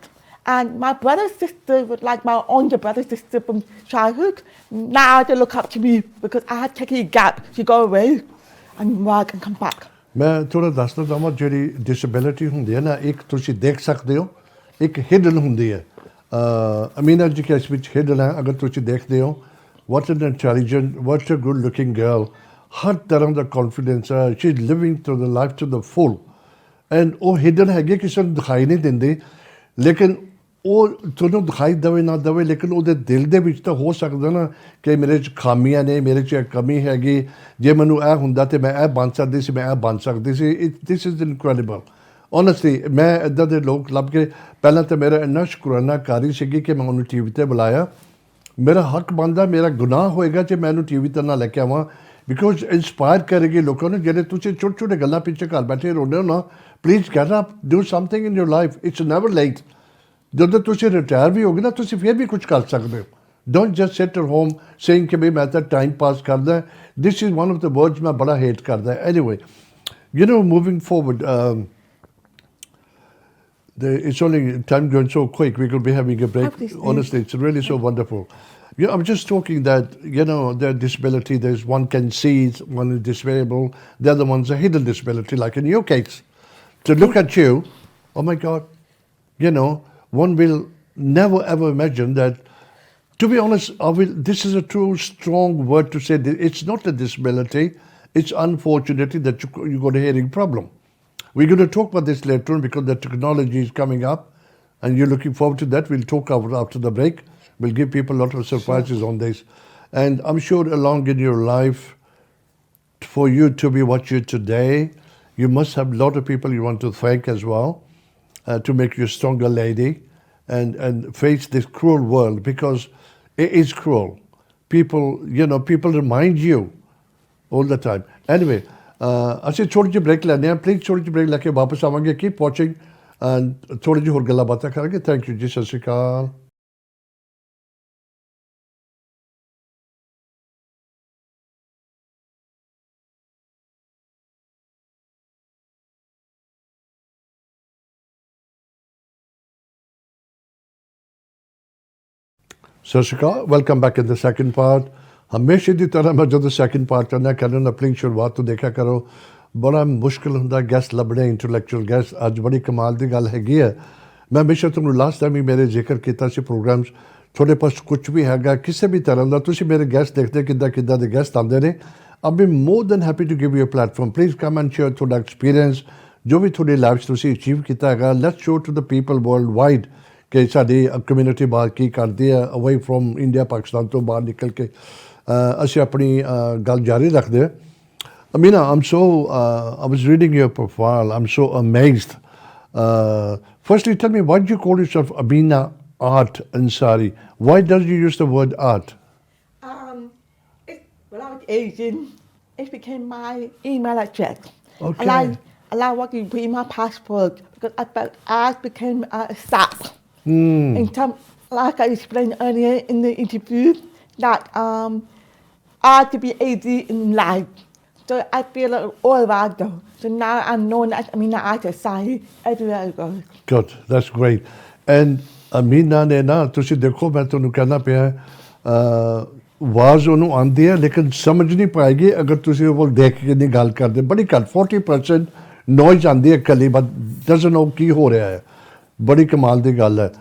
And my brother and sister was like my older brother and sister from childhood. Now they look up to me because I had taken a gap to go away and work and come back. ਮੈਂ ਥੋੜਾ ਦੱਸਣਾ ਚਾਹਾਂ ਜਿਹੜੀ disability ਹੁੰਦੀ ਹੈ ਨਾ, ਇੱਕ ਤੁਸੀਂ ਦੇਖ ਸਕਦੇ ਹੋ, ਇੱਕ ਹਿਡਨ ਹੁੰਦੀ ਹੈ। ਅਮੀਨਾ ਜੀ ਕੇਸ ਵਿੱਚ ਹਿਡਨ ਹੈ, ਅਗਰ ਤੁਸੀਂ ਦੇਖਦੇ ਹੋ, what an intelligent, what a good looking girl, ਹਰ ਤਰ੍ਹਾਂ ਦਾ confidence ਹੈ, she is living through the life to the full. And ਉਹ ਹਿਡਨ ਹੈਗੇ, ਕਿਸੇ ਨੂੰ ਦਿਖਾਈ ਨਹੀਂ ਦਿੰਦੇ, ਲੇਕਿਨ ਉਹ ਤੁਹਾਨੂੰ ਦਿਖਾਈ ਦੇਵੇ ਨਾ ਦੇਵੇ, ਲੇਕਿਨ ਉਹਦੇ ਦਿਲ ਦੇ ਵਿੱਚ ਤਾਂ ਹੋ ਸਕਦਾ ਨਾ ਕਿ ਮੇਰੇ 'ਚ ਖਾਮੀਆਂ ਨੇ, ਮੇਰੇ 'ਚ ਕਮੀ ਹੈਗੀ, ਜੇ ਮੈਨੂੰ ਇਹ ਹੁੰਦਾ ਤਾਂ ਮੈਂ ਇਹ ਬਣ ਸਕਦੀ ਸੀ, ਮੈਂ ਇਹ ਬਣ ਸਕਦੀ ਸੀ। This is incredible honestly. ਮੈਂ ਇੱਦਾਂ ਦੇ ਲੋਕ ਲੱਭ ਕੇ, ਪਹਿਲਾਂ ਤਾਂ ਮੇਰਾ ਇੰਨਾ ਸ਼ੁਕਰਾਨਾ ਕਾਰੀ ਸੀਗੀ ਕਿ ਮੈਂ ਉਹਨੂੰ ਟੀ ਵੀ 'ਤੇ ਬੁਲਾਇਆ। ਮੇਰਾ ਹੱਕ ਬਣਦਾ, ਮੇਰਾ ਗੁਨਾਹ ਹੋਏਗਾ ਜੇ ਮੈਂ ਉਹਨੂੰ ਟੀ ਵੀ 'ਤੇ ਨਾ ਲੈ ਕੇ ਆਵਾਂ because inspire ਕਰੇਗੀ ਲੋਕਾਂ ਨੂੰ ਜਿਹੜੇ ਤੁਸੀਂ ਛੋਟੇ ਛੋਟੇ ਗੱਲਾਂ ਪਿੱਛੇ ਘਰ ਬੈਠੇ ਰੋਂਦੇ ਹੋ ਨਾ please get up do something in your life it's never late ਜਦੋਂ ਤੁਸੀਂ ਰਿਟਾਇਰ ਵੀ ਹੋਗੇ ਨਾ ਤੁਸੀਂ ਫਿਰ ਵੀ ਕੁਝ ਕਰ ਸਕਦੇ ਹੋ don't just sit at home saying ਕਿ ਵੀ ਮੈਂ ਤਾਂ ਟਾਈਮ ਪਾਸ ਕਰਦਾ this is one of the words ਮੈਂ ਬੜਾ ਹੇਟ ਕਰਦਾ anyway you know moving forward it's only time going so quick. We could be having a break. Honestly, it's really so wonderful. Yeah, I'm just talking that, you know, their disability, there's one can see, one is disabled, the other one's a hidden disability, like in your case. To look at you, oh my God, you know, one will never ever imagine that, to be honest, this is a true strong word to say, that it's not a disability, it's unfortunately that you got a hearing problem. We're going to talk about this later on because the technology is coming up and you're looking forward to that. We'll talk after the break. We'll give people a lot of surprises on this. And I'm sure along in your life, for you to be what you're today, you must have a lot of people you want to thank as well to make you a stronger lady and face this cruel world because it is cruel. People, you know, people remind you all the time. Anyway, ਅਸੀਂ ਥੋੜ੍ਹੀ ਜਿਹੀ break ਲੈਂਦੇ ਹਾਂ please ਥੋੜ੍ਹੀ ਜਿਹੀ break ਲੈ ਕੇ ਵਾਪਸ ਆਵਾਂਗੇ ਕੀਪ ਵਾਚਿੰਗ ਐਂਡ ਥੋੜ੍ਹੀ ਜਿਹੀ ਹੋਰ ਗੱਲਾਂ ਬਾਤਾਂ ਕਰਾਂਗੇ ਥੈਂਕ ਯੂ ਜੀ ਸਤਿ ਸ਼੍ਰੀ ਅਕਾਲ ਸਤਿ ਸ਼੍ਰੀ ਅਕਾਲ welcome back in the second part ਹਮੇਸ਼ਾ ਦੀ ਤਰ੍ਹਾਂ ਮੈਂ ਜਦੋਂ ਸੈਕਿੰਡ ਪਾਰਟ ਕਰਨਾ ਕਹਿੰਦਾ ਪਲੀਜ਼ ਸ਼ੁਰੂਆਤ ਤੋਂ ਦੇਖਿਆ ਕਰੋ ਬੜਾ ਮੁਸ਼ਕਿਲ ਹੁੰਦਾ ਗੈਸਟ ਲੱਭਣੇ ਇੰਟੈਲੈਕਚੁਅਲ ਗੈਸਟ ਅੱਜ ਬੜੀ ਕਮਾਲ ਦੀ ਗੱਲ ਹੈਗੀ ਹੈ ਮੈਂ ਹਮੇਸ਼ਾ ਤੁਹਾਨੂੰ ਲਾਸਟ ਟਾਈਮ ਹੀ ਮੇਰੇ ਜ਼ਿਕਰ ਕੀਤਾ ਸੀ ਪ੍ਰੋਗਰਾਮਸ ਤੁਹਾਡੇ ਪਾਸ ਕੁਝ ਵੀ ਹੈਗਾ ਕਿਸੇ ਵੀ ਤਰ੍ਹਾਂ ਦਾ ਤੁਸੀਂ ਮੇਰੇ ਗੈਸਟ ਦੇਖਦੇ ਕਿੱਦਾਂ ਦੇ ਗੈਸਟ ਆਉਂਦੇ ਨੇ I'll be more than happy to give you a platform. Please come and share ਤੁਹਾਡਾ experience ਜੋ ਵੀ ਤੁਹਾਡੀ ਲਾਈਫ 'ਚ ਤੁਸੀਂ ਅਚੀਵ ਕੀਤਾ ਹੈਗਾ let's show to the people worldwide ਕਿ ਸਾਡੀ ਕਮਿਊਨਿਟੀ ਬਾਹਰ ਕੀ ਕਰਦੀ ਹੈ ਅਵੇ ਫਰੋਮ ਇੰਡੀਆ ਪਾਕਿਸਤਾਨ ਤੋਂ ਬਾਹਰ ਨਿਕਲ ਕੇ ਅਸੀਂ ਆਪਣੀ ਗੱਲ ਜਾਰੀ ਰੱਖਦੇ ਹਾਂ Amina, I was reading your profile. I'm so amazed. Firstly, tell me, why do you call yourself Amina Art Ansari? Why does you use the word art? When I was Asian, it became my email address. Okay. I like what you put in my passport because I felt art became a staff. In terms, like I explained earlier in the interview, that art to be easy in life. So I feel all around though. So now I'm known as Amina Art Sahib everywhere I go. Good, that's great. And Amina ਨੇ ਨਾ ਤੁਸੀਂ ਦੇਖੋ ਮੈਂ ਤੁਹਾਨੂੰ ਕਹਿਣਾ ਪਿਆ ਆਵਾਜ਼ ਉਹਨੂੰ ਆਉਂਦੀ ਹੈ ਲੇਕਿਨ ਸਮਝ ਨਹੀਂ ਪਾਏਗੀ ਅਗਰ ਤੁਸੀਂ ਉਹ ਦੇਖ ਕੇ ਨਹੀਂ ਗੱਲ ਕਰਦੇ ਬੜੀ ਘੱਟ 40% ਨੋਇਜ਼ ਆਉਂਦੀ ਹੈ ਇਕੱਲੀ ਬਟ ਡਜ਼ਨਟ ਨੋ ਕੀ ਹੋ ਰਿਹਾ ਹੈ ਬੜੀ ਕਮਾਲ ਦੀ ਗੱਲ ਹੈ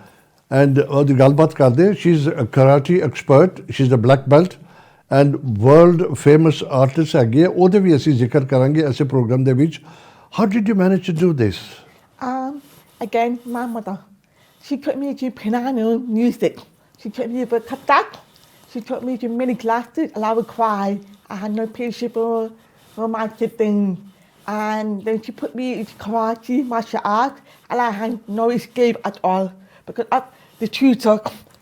ਐਂਡ ਉਹਦੀ ਗੱਲਬਾਤ ਕਰਦੇ she is a karate expert she is a black belt and world famous artist ਹੈਗੇ ਉਹਦੇ ਵੀ ਅਸੀਂ ਜ਼ਿਕਰ ਕਰਾਂਗੇ ਐਸੇ ਪ੍ਰੋਗਰਾਮ ਦੇ ਵਿੱਚ how did you manage to do this Again, my mother, she took me to piano music. She took me to katak. She took me to many classes and I would cry. I had no patience for romantic things. And then she put me into karate, martial arts, and I had no escape at all because of the tutor,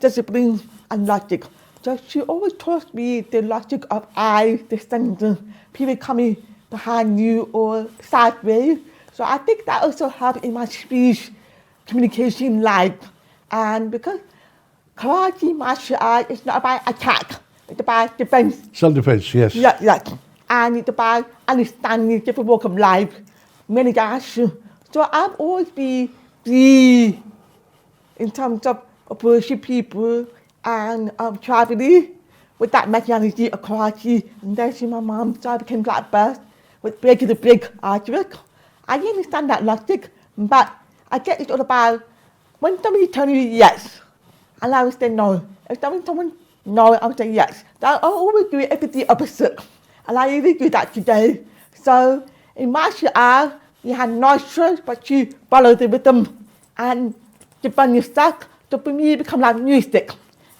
discipline and logic. So she always taught me the logic of the standard, people coming behind you or sideways. So I think that also helped in my speech communication life. And because karate martial art is not about attack, it's about defense. Self-defense, yes. Yeah. And it's about understanding different walk of life, many guys. So I've always been free in terms of approaching people and traveling with that methodology of karate. And then my mom, so I became black belt with breaking the big artwork. I didn't understand that logic, but I get it all about when somebody tells you yes, and I would say no. If someone no, I would say yes. So I always do everything opposite, and I even do that today. So in martial art, you have no choice but you follow the rhythm and defend your stuff. So for me, it become like music.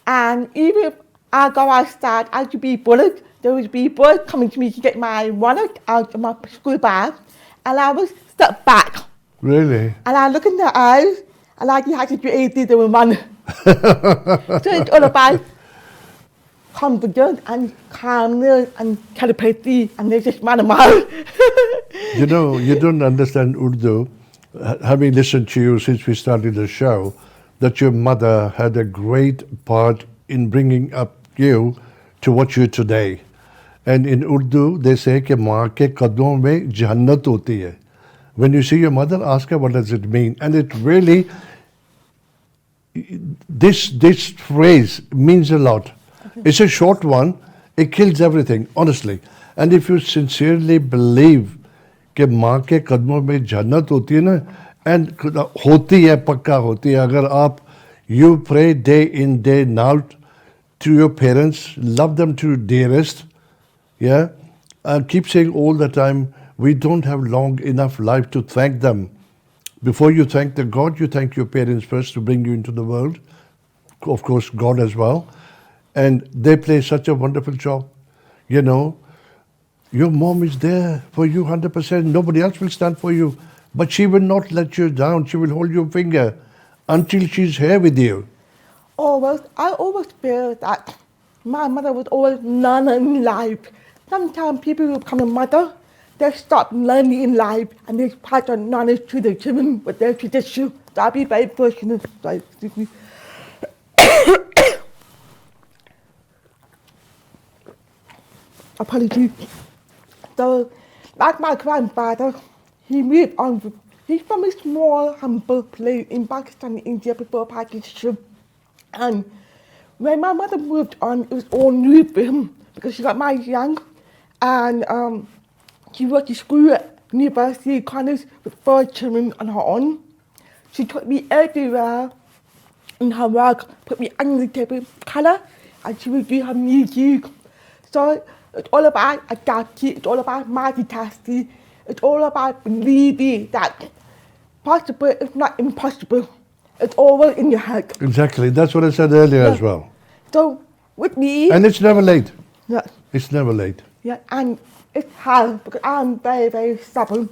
And even if I go outside, I could be bullied. There would be boys coming to me to get my wallet out of my school bag. And I was stuck back. Really? And I look in their eyes, and like you had to do anything to a man. So it's all about confidence and calmness and telepathy, and they just run a mile. You know, you don't understand Urdu, having listened to you since we started the show, that your mother had a great part in bringing up you to what you're today. And in Urdu, they say कि माँ के कदमों में जन्नत होती है. When you see your mother, ask her what does it mean. And it really, this phrase means a lot. It's a short one. It kills everything, honestly. And if you sincerely believe कि माँ के कदमों में जन्नत होती है ना, and होती है, पक्का होती है. अगर आप, you pray day in, day out to your parents, love them to dearest, yeah, and keep saying all the time, we don't have long enough life to thank them. Before you thank the God, you thank your parents first to bring you into the world. Of course, God as well. And they play such a wonderful job. You know, your mom is there for you 100%. Nobody else will stand for you. But she will not let you down. She will hold your finger until she's here with you. I always feel that my mother was always learning in life. Sometimes people who become a mother, they stop learning in life and they pass on knowledge to their children with their tradition. So I'll be very fortunate. Sorry, excuse me. Apologies. So, like my grandfather, he moved on. He's from a small, humble place in Pakistan, India, before Pakistan. And when my mother moved on, it was all new for him because she got married young. And she worked at school at university, college with 4 children on her own. She took me everywhere in her work, put me under the table, color, and she would do her music. So it's all about adapting, it's all about multitasking, it's all about believing that possible is not impossible. It's always in your head. Exactly. That's what I said earlier as well. So with me... And it's never late. Yeah. It's never late. Yeah, and it's hard because I'm very, very stubborn.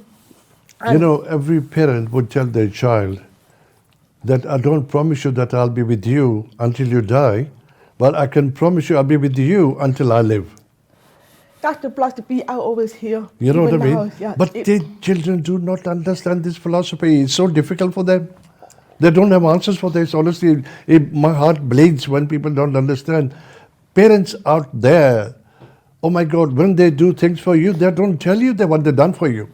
And you know, every parent would tell their child that I don't promise you that I'll be with you until you die, but I can promise you I'll be with you until I live. That's the philosophy I always hear. You know what I even now, mean? yeah. But the children do not understand this philosophy. It's so difficult for them. They don't have answers for this. Honestly, my heart bleeds when people don't understand. Parents out there, oh my God, when they do things for you, they don't tell you what they've done for you.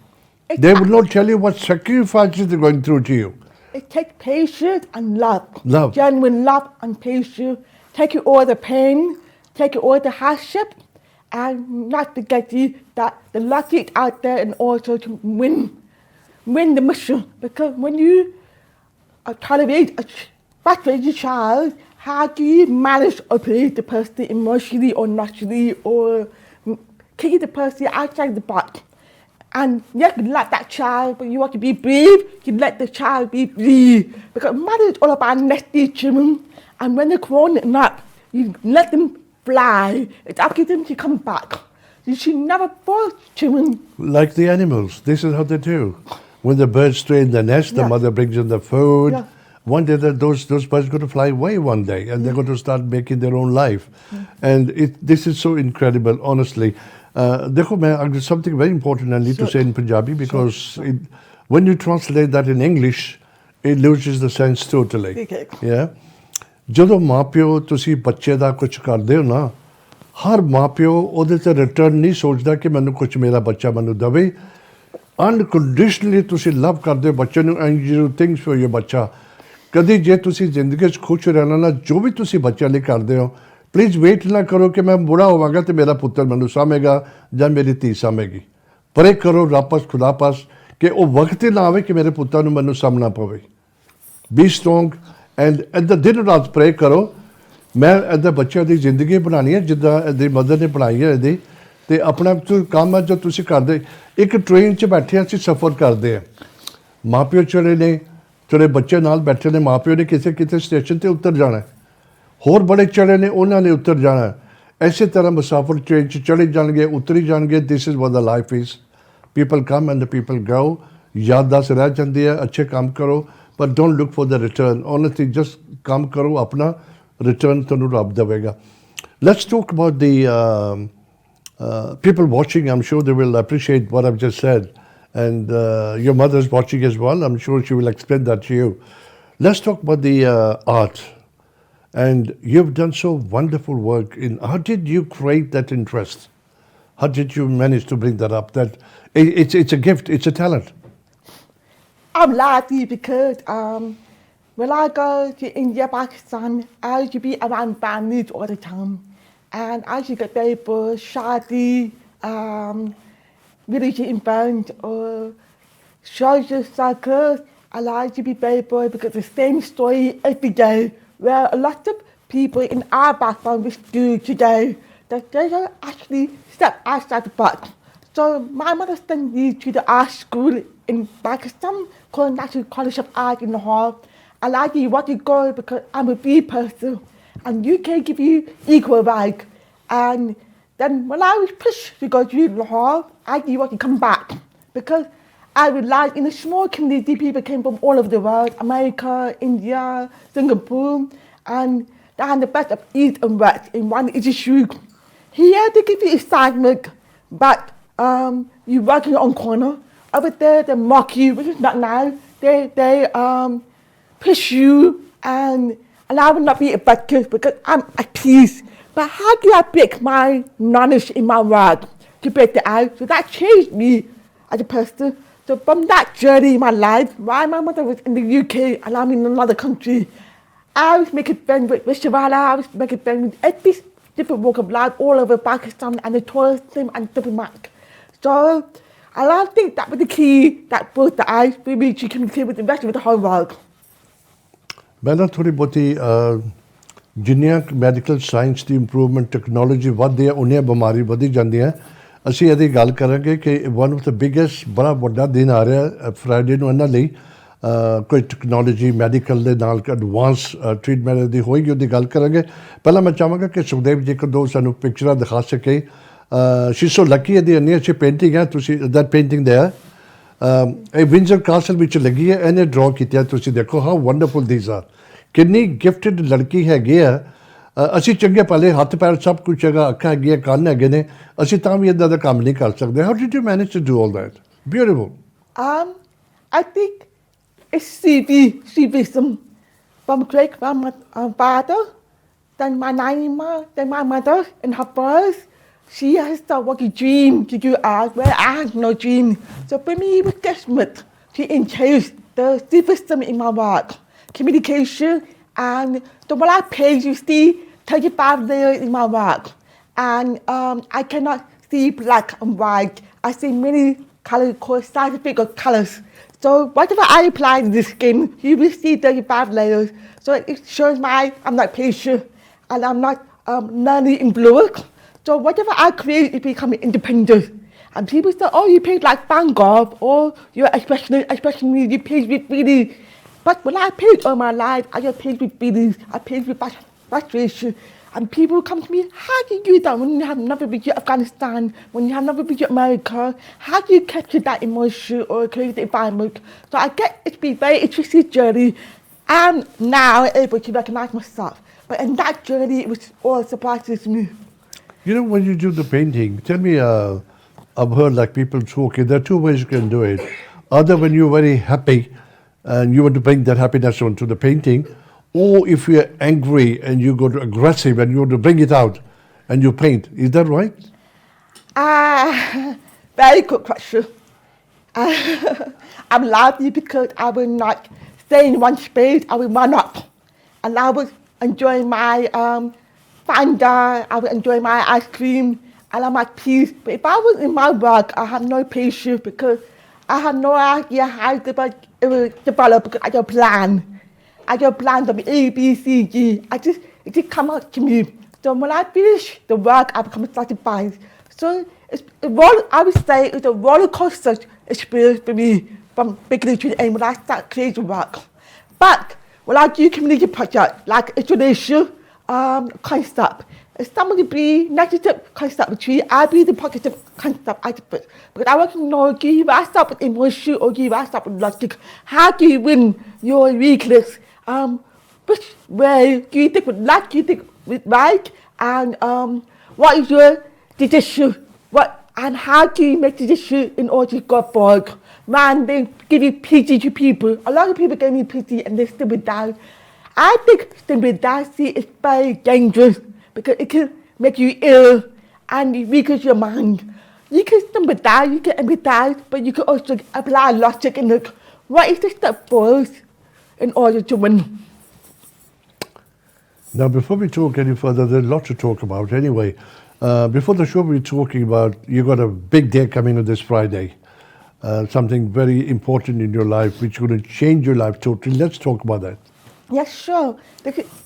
They will not tell you what sacrifices they're going through to you. It takes patience and love. Love. Genuine love and patience. Take you all the pain, take you all the hardship, and not forgetting that the luck is out there and also to win the mission. Because when you cultivate a frustrated child, how do you manage to operate the person emotionally or naturally or kick the person outside the box? And you can let that child, but you want to be brave, you let the child be brave. Because mother is all about nesting children. And when they're growing up, you let them fly. It's up to them to come back. You should never force children. Like the animals, this is how they do. When the birds stray in the nest, the Yeah. mother brings in the food. Yeah. One day those birds are going to fly away one day and they're going to start making their own life. And this is so incredible, honestly. There's something very important I need to say in Punjabi because when you translate that in English, it loses the sense totally. Okay. Yeah. ਜਦੋਂ ਮਾਪਿਓ ਤੁਸੀਂ ਬੱਚੇ ਦਾ ਕੁਝ ਕਰਦੇ ਹੋ ਨਾ, ਹਰ ਮਾਪਿਓ ਉਹਦੇ ਤੇ ਰਿਟਰਨ ਨਹੀਂ ਸੋਚਦਾ ਕਿ ਮੈਨੂੰ ਕੁਝ ਮੇਰਾ ਬੱਚਾ ਮੈਨੂੰ ਦੇਵੇ। ਅਨਕੰਡੀਸ਼ਨਲੀ ਤੁਸੀਂ ਲਵ ਕਰਦੇ ਹੋ ਬੱਚੇ ਨੂੰ and you thinks for your ਬੱਚਾ। ਕਦੀ ਜੇ ਤੁਸੀਂ ਜ਼ਿੰਦਗੀ 'ਚ ਖੁਸ਼ ਰਹਿਣਾ ਨਾ, ਜੋ ਵੀ ਤੁਸੀਂ ਬੱਚਿਆਂ ਲਈ ਕਰਦੇ ਹੋ, ਪਲੀਜ਼ ਵੇਟ ਨਾ ਕਰੋ ਕਿ ਮੈਂ ਬੁੜਾ ਹੋਵਾਂਗਾ ਤੇ ਮੇਰਾ ਪੁੱਤਰ ਮੈਨੂੰ ਸਾਂਭੇਗਾ ਜਾਂ ਮੇਰੀ ਧੀ ਸਾਂਭੇਗੀ। ਪਰੇ ਕਰੋ ਰੱਬ ਖੁਦਾ ਪਾਸ ਕਿ ਉਹ ਵਕਤ ਹੀ ਨਾ ਆਵੇ ਕਿ ਮੇਰੇ ਪੁੱਤਾਂ ਨੂੰ ਮੈਨੂੰ ਸਾਂਭਣਾ ਪਵੇ। ਬੀ ਸਟਰੋਂਗ ਐਂਡ ਇੱਦਾਂ ਦਿਨ ਰਾਤ ਪ੍ਰੇ ਕਰੋ। ਮੈਂ ਇੱਦਾਂ ਬੱਚਿਆਂ ਦੀ ਜ਼ਿੰਦਗੀ ਬਣਾਉਣੀ ਹੈ ਜਿੱਦਾਂ ਇਹਦੀ ਮਦਰ ਨੇ ਬਣਾਈ ਹੈ ਇਹਦੀ। ਅਤੇ ਆਪਣਾ ਕੰਮ ਹੈ ਜੋ ਤੁਸੀਂ ਕਰਦੇ। ਇੱਕ ਟ੍ਰੇਨ 'ਚ ਬੈਠੇ ਅਸੀਂ ਸਫ਼ਰ ਕਰਦੇ ਹਾਂ, ਮਾਂ ਪਿਓ ਚਲੇ ਨੇ, ਚਲੇ ਬੱਚੇ ਨਾਲ ਬੈਠੇ ਨੇ, ਮਾਂ ਪਿਓ ਨੇ ਕਿਸੇ ਸਟੇਸ਼ਨ 'ਤੇ ਉਤਰ ਜਾਣਾ, ਹੋਰ ਬੜੇ ਚੜੇ ਨੇ ਉਹਨਾਂ ਨੇ ਉਤਰ ਜਾਣਾ। ਇਸੇ ਤਰ੍ਹਾਂ ਮੁਸਾਫਰ ਟ੍ਰੇਨ 'ਚ ਚੜੇ ਜਾਣਗੇ, ਉਤਰੀ ਜਾਣਗੇ। This is what the life is. People come and the people go. ਯਾਦਦਾਸ਼ਤ ਰਹਿ ਜਾਂਦੀ ਹੈ, ਅੱਛੇ ਕੰਮ ਕਰੋ, ਪਰ don't look for the return. Honestly just ਕੰਮ ਕਰੋ, ਆਪਣਾ ਰਿਟਰਨ ਤੁਹਾਨੂੰ ਰੱਬ ਦੇਵੇਗਾ। Let's talk about the people watching. I'm sure they will appreciate what I've just said. And your mother's watching as well. I'm sure she will explain that to you. Let's talk about the art. And you've done so wonderful work in. How did you create that interest? How did you manage to bring that up? That it's a gift, it's a talent. I'm lucky because when I go to India, Pakistan, I used to be around families all the time. And I used to get papers, shadi, religious events, or social circles. I like to be paper because the same story every day, where a lot of people in our background which do today, that they don't actually step outside the box. So my mother sent me to the art school in Pakistan called National College of Art in Lahore. I like you want to go because I'm a bee person and you can give you equal right. And then when I was pushed to go to Lahore, I didn't want to come back because I realized in a small community people came from all over the world, America, India, Singapore, and they had the best of East and West in one issue. Here they give you assignment, but you work in your own corner. Over there they mock you, which is not nice. They push you and I will not be effective because I'm at peace. But how do I pick my knowledge in my work to break the ice? So that changed me as a person. So from that journey in my life, while my mother was in the UK and I'm in another country, I was making friends with Vishavala, I was making friends with every different walk of life all over Pakistan and the tourism and diplomat. So I think that was the key that broke the ice for me to communicate with the rest of the whole world. ਮੈਂ ਨਾ ਥੋੜੀ ਬਹੁਤੀ ਜਿੰਨੀਆਂ medical science ਦੀ improvement technology ਵੱਧਦੀ ਹੈ ਉਨੀਆਂ ਬਿਮਾਰੀ ਵਧੀ ਜਾਂਦੀਆਂ ਅਸੀਂ ਇਹਦੀ ਗੱਲ ਕਰਾਂਗੇ ਕਿ ਵਨ ਆਫ ਦ ਬਿਗੇਸਟ ਬੜਾ ਵੱਡਾ ਦਿਨ ਆ ਰਿਹਾ ਫਰਾਈਡੇ ਨੂੰ ਇਹਨਾਂ ਲਈ ਕੋਈ ਟੈਕਨੋਲੋਜੀ ਮੈਡੀਕਲ ਦੇ ਨਾਲ ਐਡਵਾਂਸ ਟ੍ਰੀਟਮੈਂਟ ਦੀ ਹੋਏਗੀ ਉਹਦੀ ਗੱਲ ਕਰਾਂਗੇ ਪਹਿਲਾਂ ਮੈਂ ਚਾਹਾਂਗਾ ਕਿ ਸੁਖਦੇਵ ਜੀ ਇੱਕ ਦੋ ਸਾਨੂੰ ਪਿਕਚਰਾਂ ਦਿਖਾ ਸਕੇ ਸ਼ੀ ਸੋ ਲੱਕੀ ਇਹਦੀ ਇੰਨੀ ਅੱਛੀ ਪੇਂਟਿੰਗ ਹੈ ਤੁਸੀਂ ਦੈਟ ਪੇਂਟਿੰਗ ਦੇ ਇਹ ਵਿੰਜ਼ਰ ਕਾਸਲ ਵਿੱਚ ਲੱਗੀ ਹੈ ਇਹਨੇ ਡਰਾ ਕੀਤੀ ਹੈ ਤੁਸੀਂ ਦੇਖੋ ਹਾਊ ਵੰਡਰਫੁਲ ਥੀਸ ਆਰ ਕਿੰਨੀ ਗਿਫਟਡ ਲੜਕੀ ਹੈਗੀ ਆ ਅਸੀਂ ਚੰਗੇ ਭਲੇ ਹੱਥ ਪੈਰ ਸਭ ਕੁਝ ਹੈਗਾ ਅੱਖਾਂ ਹੈਗੀਆਂ ਕੰਨ ਹੈਗੇ ਨੇ ਅਸੀਂ ਤਾਂ ਵੀ ਇੱਦਾਂ ਦਾ ਕੰਮ ਨਹੀਂ ਕਰ ਸਕਦੇ how did you manage to do all that beautiful I think it's Sikhism from great grandfather, then my grandma, then my mother and her brothers. She has the working dream to do art where I had no dream. So for me, it was desperate to introduce the Sikhism in my work, communication, and so when I page, you see 35 layers in my work. And I cannot see black and white. I see many colors called scientific colors. So whatever I apply to this skin, you will see 35 layers. So it shows I'm not patient and I'm not learning in block. So whatever I create, it becomes independent. And people say, oh, you paint like Van Gogh, or you're especially you paint with feelings. But when I paint all my life, I just paint with feelings. I paint with frustration. And people come to me, how do you do that when you have never been to Afghanistan, when you have never been to America? How do you capture that emotion or create the environment? So I get it to be a very interesting journey. I'm now able to recognize myself. But in that journey, it was all surprises me. You know, when you do the painting, tell me, I've heard like people talking, there are two ways you can do it. Either when you're very happy and you want to bring that happiness onto the painting, or if you're angry and you go to aggressive and you want to bring it out and you paint. Is that right? Very good question. I'm lucky because I will not stay in one space. I will run up. And I will enjoy my Fanta, I will enjoy my ice cream, and I'm at peace. But if I was in my work, I have no patience because I have no idea how it will develop because I don't plan. I don't plan them A, B, C, G. It just come out to me. So when I finish the work, I become satisfied. So I would say it's a roller coaster experience for me from beginning to the end when I start creating work. But when I do community project like installation, concept, if somebody be negative concept between, I'll be the positive concept expert. Because I want to know, do you rise up with emotion or do you rise up with logic? How do you win your weakness? Which way do you think with luck, do you think with right? And what is your decision? And how do you make the decision in order to go forward? Man, they give you pity to people. A lot of people give me pity and they still be down. I think stability is very dangerous because it can make you ill and it weakens your mind. You can sympathize, you can empathize, but you can also apply logic and look, what is the step forward in order to win? Now, before we talk any further, there's a lot to talk about anyway. Before the show, we were talking about you got a big day coming on this Friday. Something very important in your life, which is going to change your life totally. Let's talk about that. Yes, sure.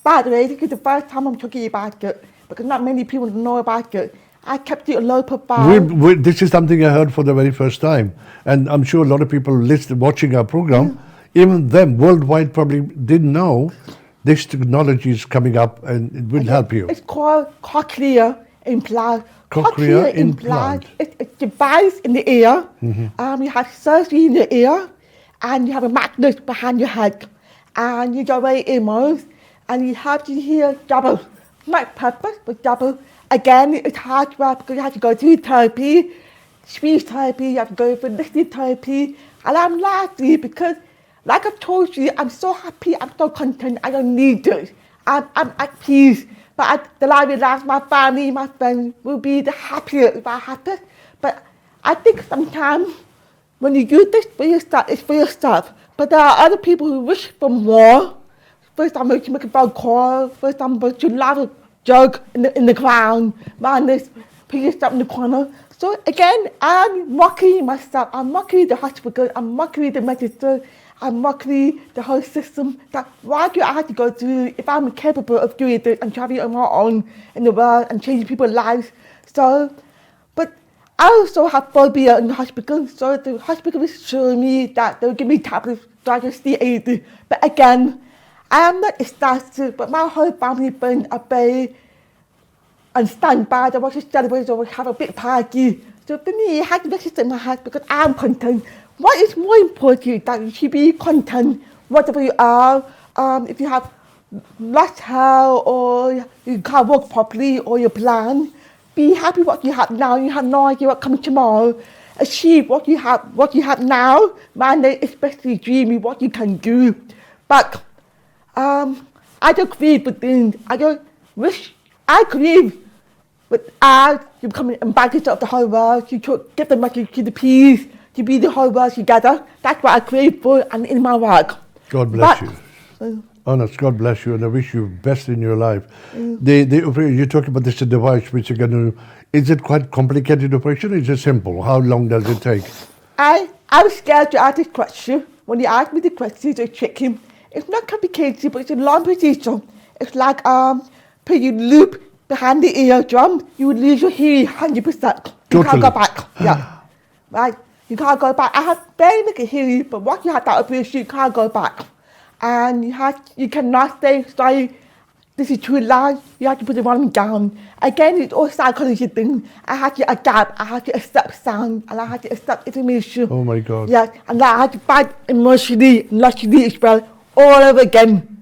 By the way, this is the first time I'm talking about it because not many people know about it. I kept it a low profile. This is something I heard for the very first time. And I'm sure a lot of people watching our program, even them worldwide probably didn't know this technology is coming up and it will help you. It's called cochlear implant. Cochlear implant. It's a device in the ear. You have surgery in the ear and you have a magnet behind your head. And you generate emails and you have to hear double. Not purpose, but double. Again, it's hard work because you have to go through therapy, speech therapy, you have to go for listening therapy. And I'm lucky because, like I told you, I'm so happy, I'm so content, I don't need it. I'm at peace. But the life of life, my family, my friends will be the happier if I have it. But I think sometimes when you use this for yourself, it's for yourself. But there are other people who wish for more. For example, you make a phone call. For example, you love a jug in the ground. Man, this put yourself in the corner. So again, I'm mocking myself. I'm mocking the hospital. I'm mocking the medicine. I'm mocking the whole system. That why do I have to go through if I'm capable of doing this and traveling on my own in the world and changing people's lives? So, but I also have phobia in the hospital, so the hospital will show me that they'll give me tablets so I can stay easy. But again, I am not ecstatic, but my whole family friends are very on standby. They want to celebrate, they want to have a big party. So for me, I have to register in my heart because I'm content. What is more important that you should be content, whatever you are. If you have lost health or you can't work properly or you're blind, be happy what you have now. You have no idea what comes tomorrow. Achieve what you have now. Man, especially dreaming what you can do. But I don't grieve with things. I don't wish I grieve with you become an ambassador of the whole world. You give the message to the peace, to be the whole world together. That's what I crave for and in my work. God bless you. Honest, God bless you, and I wish you best in your life. You're talking about this device which you're going to. Is it quite complicated operation or is it simple? How long does it take? I was scared to ask this question. When you asked me the question, it's tricky. It's not complicated, but it's a long procedure. It's like put you loop behind the eardrum, you would lose your hearing 100%. You can't go back. Yeah, right. You can't go back. I have very little hearing, but once you have that operation, you can't go back. And you cannot say, sorry, this is too loud, you have to put the volume down. Again, it's all psychology thing. I had to adapt, I had to accept sound, and I had to accept information. Oh my God. Yeah, and I had to fight emotionally, logically as well, all over again.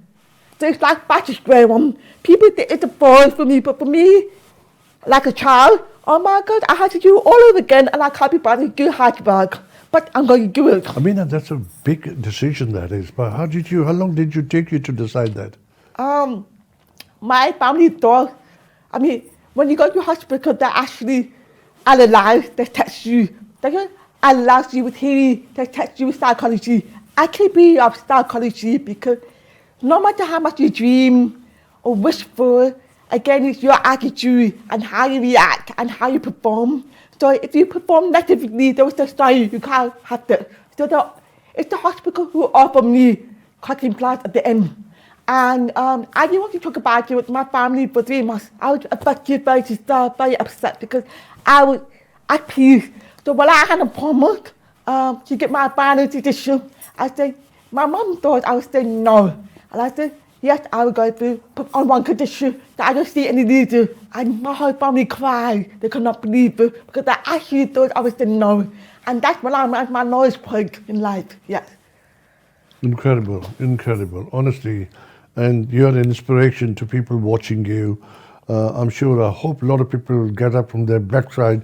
So it's like back to square one. People think it's a bore for me, but for me, like a child, oh my God, I had to do it all over again, and I can't be bothered to do hard work. But I'm going to do it. I mean, that's a big decision, that is. But how long did you take you to decide that? My family thought, I mean, when you go to hospital, they actually analyze, they test you. They don't analyze you with hearing, they test you with psychology. I can be of psychology because no matter how much you dream or wish for, again, it's your attitude and how you react and how you perform. So if you perform negatively, they will say, sorry, you can't have that. So it's the hospital who offer me cutting implants at the end. And I didn't want to talk about it with my family for 3 months. I was affected, very disturbed, very upset because I was at peace. So when I had an appointment to get my final decision, I said, my mom thought I was saying no. And I said, yes, I will go through, but on one condition, that I don't see any leader. And my whole family cried. They could not believe it because they actually thought I was saying no. And that's when I'm at my lowest point in life, yes. Incredible, incredible, honestly. And you're an inspiration to people watching you. I'm sure, I hope a lot of people will get up from their backside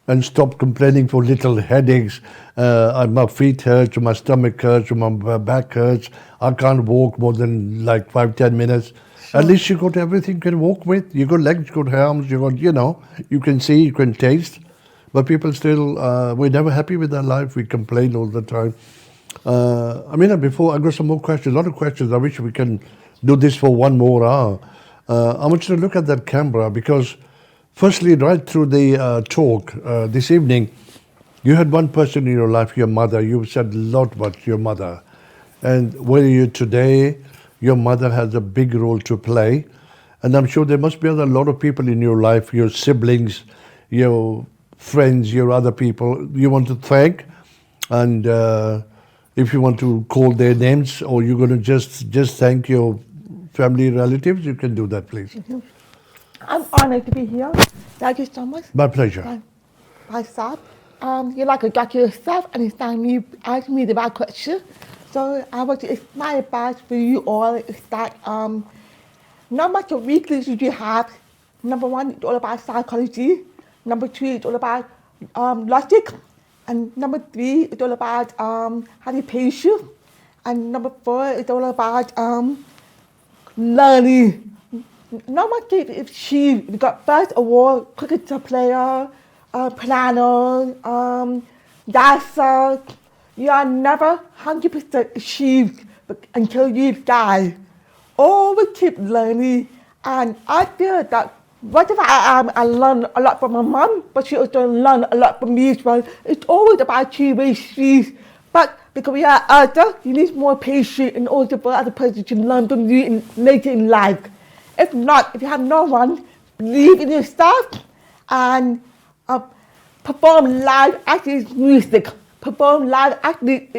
and stop complaining for little headaches. My feet hurt, my stomach hurts, my back hurts. I can't walk more than like 5-10 minutes. At least you got everything you can walk with. You got legs, you got arms, you got, you can see, you can taste. But people still, we're never happy with our life. We complain all the time. Amina, before I got some more questions, a lot of questions. I wish we can do this for one more hour. I want you to look at that camera because, firstly, right through the talk this evening, you had one person in your life, your mother. You said a lot about your mother. And where are you today? Your mother has a big role to play. And I'm sure there must be a lot of people in your life, your siblings, your friends, your other people you want to thank. And if you want to call their names or you're going to just thank your family relatives, you can do that, please. I'm honored to be here. Thank you so much. My pleasure. Myself, you're like a doctor yourself, and it's time you ask me the right question. So I want to, my advice for you all is that no matter weaknesses you have, number one, it's all about psychology. Number two, it's all about logic. And number three, it's all about having patience. And number four, it's all about learning. No matter if you got first award, cricketer player, piano, dancer, you are never 100% achieved until you die. Always keep learning. And I feel that whatever I am, I learn a lot from my mom, but she also learned a lot from me as well. It's always about two-way streets. But because we are older, you need more patience in order for other person to learn from you later in life. If not, if you have no one, believe in yourself and perform live acting music. Perform live acting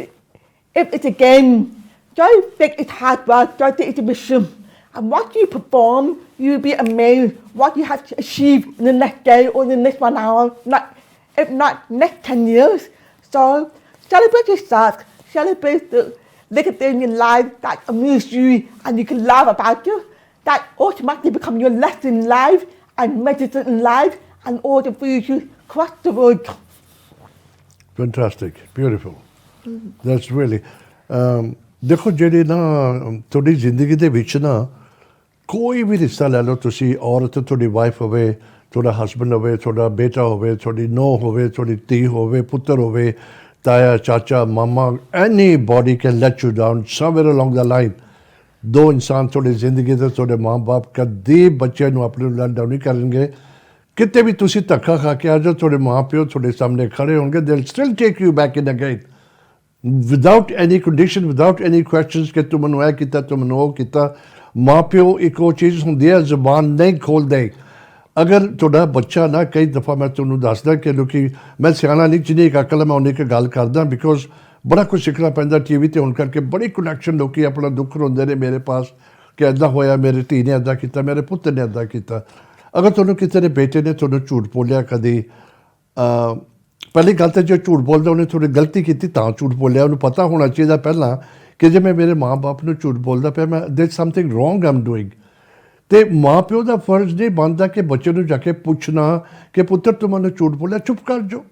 if it's a game. Don't think it's hard work, don't think it's a mission. And what you perform, you'll be amazed what you have to achieve in the next day or in the next 1 hour, if not next 10 years. So celebrate yourself, celebrate the little thing in life that amuse you and you can laugh about it. That automatically become your lesson in life and medicine in life and all the foods you across the world. Fantastic, beautiful. That's really. देखो ਜਿਹੜੀ ਨਾ ਤੁਹਾਡੀ ਜ਼ਿੰਦਗੀ ਦੇ ਵਿੱਚ ਨਾ ਕੋਈ ਵੀ ਰਿਸ਼ਤਾ ਲੈ ਲਓ ਤੁਸੀਂ ਔਰਤ ਤੁਹਾਡੀ ਵਾਈਫ ਹੋਵੇ ਤੁਹਾਡਾ ਹਸਬੈਂਡ ਹੋਵੇ ਤੁਹਾਡਾ ਬੇਟਾ ਹੋਵੇ ਤੁਹਾਡੀ ਨੂੰਹ ਹੋਵੇ ਤੁਹਾਡੀ ਧੀ ਹੋਵੇ ਪੁੱਤਰ ਹੋਵੇ ਤਾਇਆ ਚਾਚਾ ਮਾਮਾ anybody can let you down somewhere along the line. ਦੋ ਇਨਸਾਨ ਤੁਹਾਡੀ ਜ਼ਿੰਦਗੀ ਦੇ ਤੁਹਾਡੇ ਮਾਂ-ਬਾਪ ਕਦੇ ਬੱਚੇ ਨੂੰ ਆਪਣੇ ਨੂੰ let down ਨਹੀਂ ਕਰਨਗੇ ਕਿਤੇ ਵੀ ਤੁਸੀਂ ਧੱਕਾ ਖਾ ਕੇ ਆ ਜਾਓ ਤੁਹਾਡੇ ਮਾਂ-ਪਿਓ ਤੁਹਾਡੇ ਸਾਹਮਣੇ ਖੜੇ ਹੋਣਗੇ they'll still take you back in again. Without any condition, without any questions ਕਿ ਤੂੰ ਮੈਨੂੰ ਇਹ ਕੀਤਾ ਤੂੰ ਮੈਨੂੰ ਉਹ ਕੀਤਾ ਮਾਂ-ਪਿਓ ਇੱਕ ਉਹ ਚੀਜ਼ ਹੁੰਦੀ ਹੈ ਜ਼ੁਬਾਨ ਨਹੀਂ ਖੋਲ੍ਹਦੇ ਅਗਰ ਤੁਹਾਡਾ ਬੱਚਾ ਨਾ ਕਈ ਦਫਾ ਮੈਂ ਤੁਹਾਨੂੰ ਦੱਸਦਾ ਕਿ ਲੋਕੀ ਮੈਂ ਸਿਆਣਾ ਨਹੀਂ ਜਿੰਨੀ ਇੱਕ ਅਕਲ ਮੈਂ ਉਨੀ ਕੁ ਗੱਲ ਕਰਦਾ ਬਿਕੋਜ਼ ਬੜਾ ਕੁਝ ਸਿੱਖਣਾ ਪੈਂਦਾ ਟੀ ਵੀ 'ਤੇ ਹੋਣ ਕਰਕੇ ਬੜੀ ਕਨੈਕਸ਼ਨ ਲੋਕੀ ਆਪਣਾ ਦੁੱਖ ਰੋਂਦੇ ਨੇ ਮੇਰੇ ਪਾਸ ਕਿ ਇੱਦਾਂ ਹੋਇਆ ਮੇਰੇ ਧੀ ਨੇ ਇੱਦਾਂ ਕੀਤਾ ਮੇਰੇ ਪੁੱਤ ਨੇ ਇੱਦਾਂ ਕੀਤਾ ਅਗਰ ਤੁਹਾਨੂੰ ਕਿਸੇ ਦੇ ਬੇਟੇ ਨੇ ਤੁਹਾਨੂੰ ਝੂਠ ਬੋਲਿਆ ਕਦੀ ਪਹਿਲੀ ਗੱਲ ਤਾਂ ਜੋ ਝੂਠ ਬੋਲਦਾ ਉਹਨੇ ਥੋੜੀ ਗਲਤੀ ਕੀਤੀ ਤਾਂ ਝੂਠ ਬੋਲਿਆ ਉਹਨੂੰ ਪਤਾ ਹੋਣਾ ਚਾਹੀਦਾ ਪਹਿਲਾਂ ਕਿ ਜੇ ਮੈਂ ਮੇਰੇ ਮਾਂ-ਬਾਪ ਨੂੰ ਝੂਠ ਬੋਲਦਾ ਪਿਆ ਮੈਂ ਦੇਰ ਸਮਥਿੰਗ ਰੋਂਗ ਆਮ ਡੂਇੰਗ ਅਤੇ ਮਾਂ-ਪਿਓ ਦਾ ਫਰਜ਼ ਨਹੀਂ ਬਣਦਾ ਕਿ ਬੱਚੇ ਨੂੰ ਜਾ ਕੇ ਪੁੱਛਣਾ ਕਿ ਪੁੱਤਰ ਤੂੰ ਮੈਨੂੰ ਝੂਠ ਬੋਲਿਆ ਚੁੱਪ ਕਰ ਜਾਓ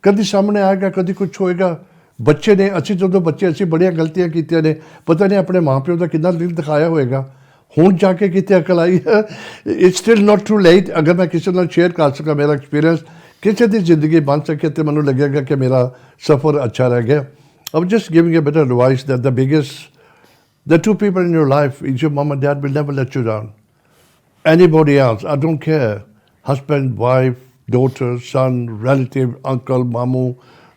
ਕਦੀ ਸਾਹਮਣੇ ਆਏਗਾ ਕਦੀ ਕੁਛ ਹੋਏਗਾ ਬੱਚੇ ਨੇ ਅਸੀਂ ਜਦੋਂ ਬੱਚੇ ਅਸੀਂ ਬੜੀਆਂ ਗਲਤੀਆਂ ਕੀਤੀਆਂ ਨੇ ਪਤਾ ਨਹੀਂ ਆਪਣੇ ਮਾਂ-ਪਿਓ ਦਾ ਕਿੰਨਾ ਦਿਲ ਦਿਖਾਇਆ ਹੋਏਗਾ ਹੁਣ ਜਾ ਕੇ ਕਿਤੇ ਅਕਲ ਆਈ ਹੈ it's still not to late ਅਗਰ ਮੈਂ ਕਿਸੇ ਨਾਲ ਸ਼ੇਅਰ ਕਰ ਸਕਾਂ ਮੇਰਾ ਐਕਸਪੀਰੀਅੰਸ ਕਿਸੇ ਦੀ ਜ਼ਿੰਦਗੀ ਬਣ ਸਕੇ ਅਤੇ ਮੈਨੂੰ ਲੱਗੇਗਾ ਕਿ ਮੇਰਾ ਸਫ਼ਰ ਅੱਛਾ ਰਹਿ ਗਿਆ I'm just giving a bit of advice that the two people in your life is your mom and dad will never let you down. Anybody else, I don't care, husband, wife, daughter, son, relative, uncle, mamu,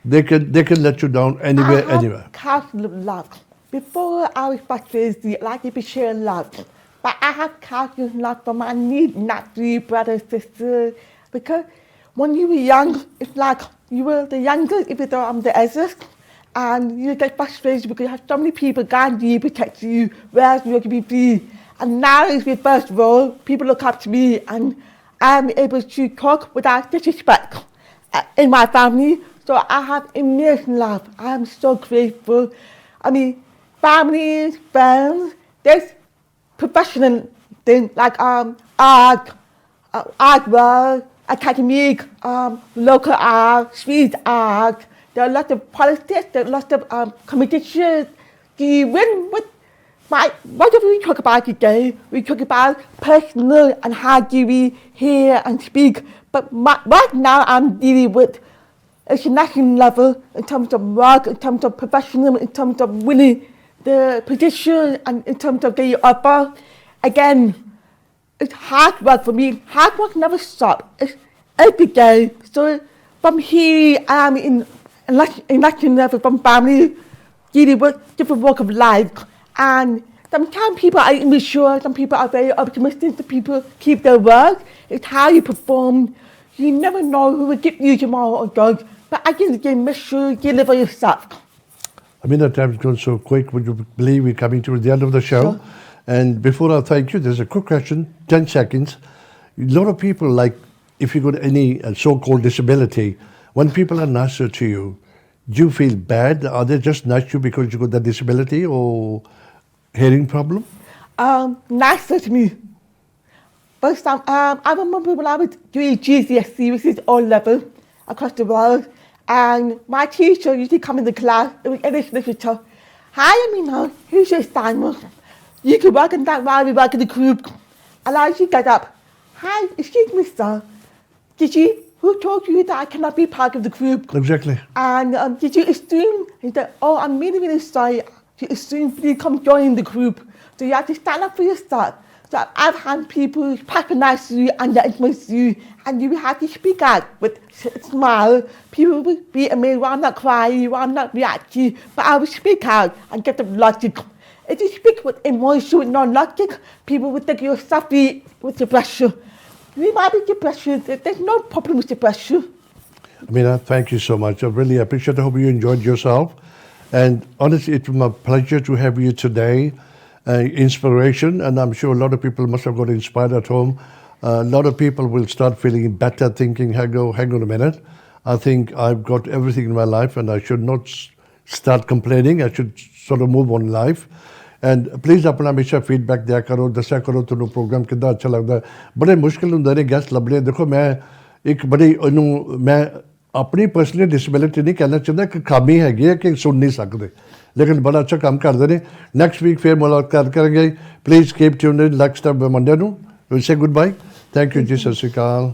they can let you down anywhere, anywhere. I have love. Before I was frustrated, like if you share love. But I have countless love for my need, not three brothers, sisters. Because when you were young, it's like you were the youngest, even though I'm the eldest. And you get frustrated because you have so many people guiding you, protecting you, whereas you can be free. And now it's reversed role. People look up to me and I'm able to talk without disrespect in my family. So I have immense love. I am so grateful. I mean, families, friends, there's professional things like art, artwork, academic, local art, street art. There are lots of politics, there are lots of competitions. Even with what do we talk about today? We talk about personal and how do we hear and speak. But right now I'm dealing with international level in terms of work, in terms of professional, in terms of winning the position, and in terms of the offer. Again, it's hard work for me. Hard work never stops. It's every day. So from here, I'm in national level, from family, dealing with different walk of life. And sometimes people are immature, some people are very optimistic, some people keep their word. It's how you perform. You never know who will give you tomorrow or don't. But again, make sure you deliver yourself. I mean, the time's gone so quick. Would you believe we're coming to the end of the show? Sure. And before I thank you, there's a quick question, 10 seconds. A lot of people, like, if you got any so-called disability, when people are nicer to you, do you feel bad? Are they just nice to you because you got that disability or hearing problem? Nicer to me. First time, I remember when I was doing GCSE, which is all level across the world, and my teacher used to come in the class, it was English literature. Hi, Amina, here's your assignment. You can work in that while we work in the group. And I used to get up. Hi, excuse me, sir. Who told you that I cannot be part of the group? Exactly. And did you assume? He said, oh, I'm really, really sorry. You assume please come join the group. So you have to stand up for yourself. So I've had people patronize you and influence you, and you have to speak out with a smile. People will be amazed why I'm not crying, why I'm not reacting, but I will speak out and get the logic. If you speak with emotion, with non-logic, people will think you're suffering with depression. You might be depression. There's no problem with depression. Amina, thank you so much. I really appreciate it. I hope you enjoyed yourself. And honestly, it was my pleasure to have you today. Inspiration, and I'm sure a lot of people must have got inspired at home. A lot of people will start feeling better, thinking, hang on a minute. I think I've got everything in my life and I should not start complaining. I should sort of move on in life. And please अपना हमेशा feedback दिया करो, दसा करो तुहानू programme कितना अच्छा लगता है. बड़े मुश्किल होंदे ने गेस्ट लभने. देखो मैं एक बड़ी मैं अपनी पर्सनल डिसेबिलिटी नहीं कहना चाहता कि खामी हैगी है कि सुन नहीं सकते, लेकिन बड़ा अच्छा काम करते हैं. नेक्स्ट वीक फिर मुलाकात करेंगे. Please keep tuned in. Next time Monday नू will say goodbye. Thank you जी. सत श्री अकाल.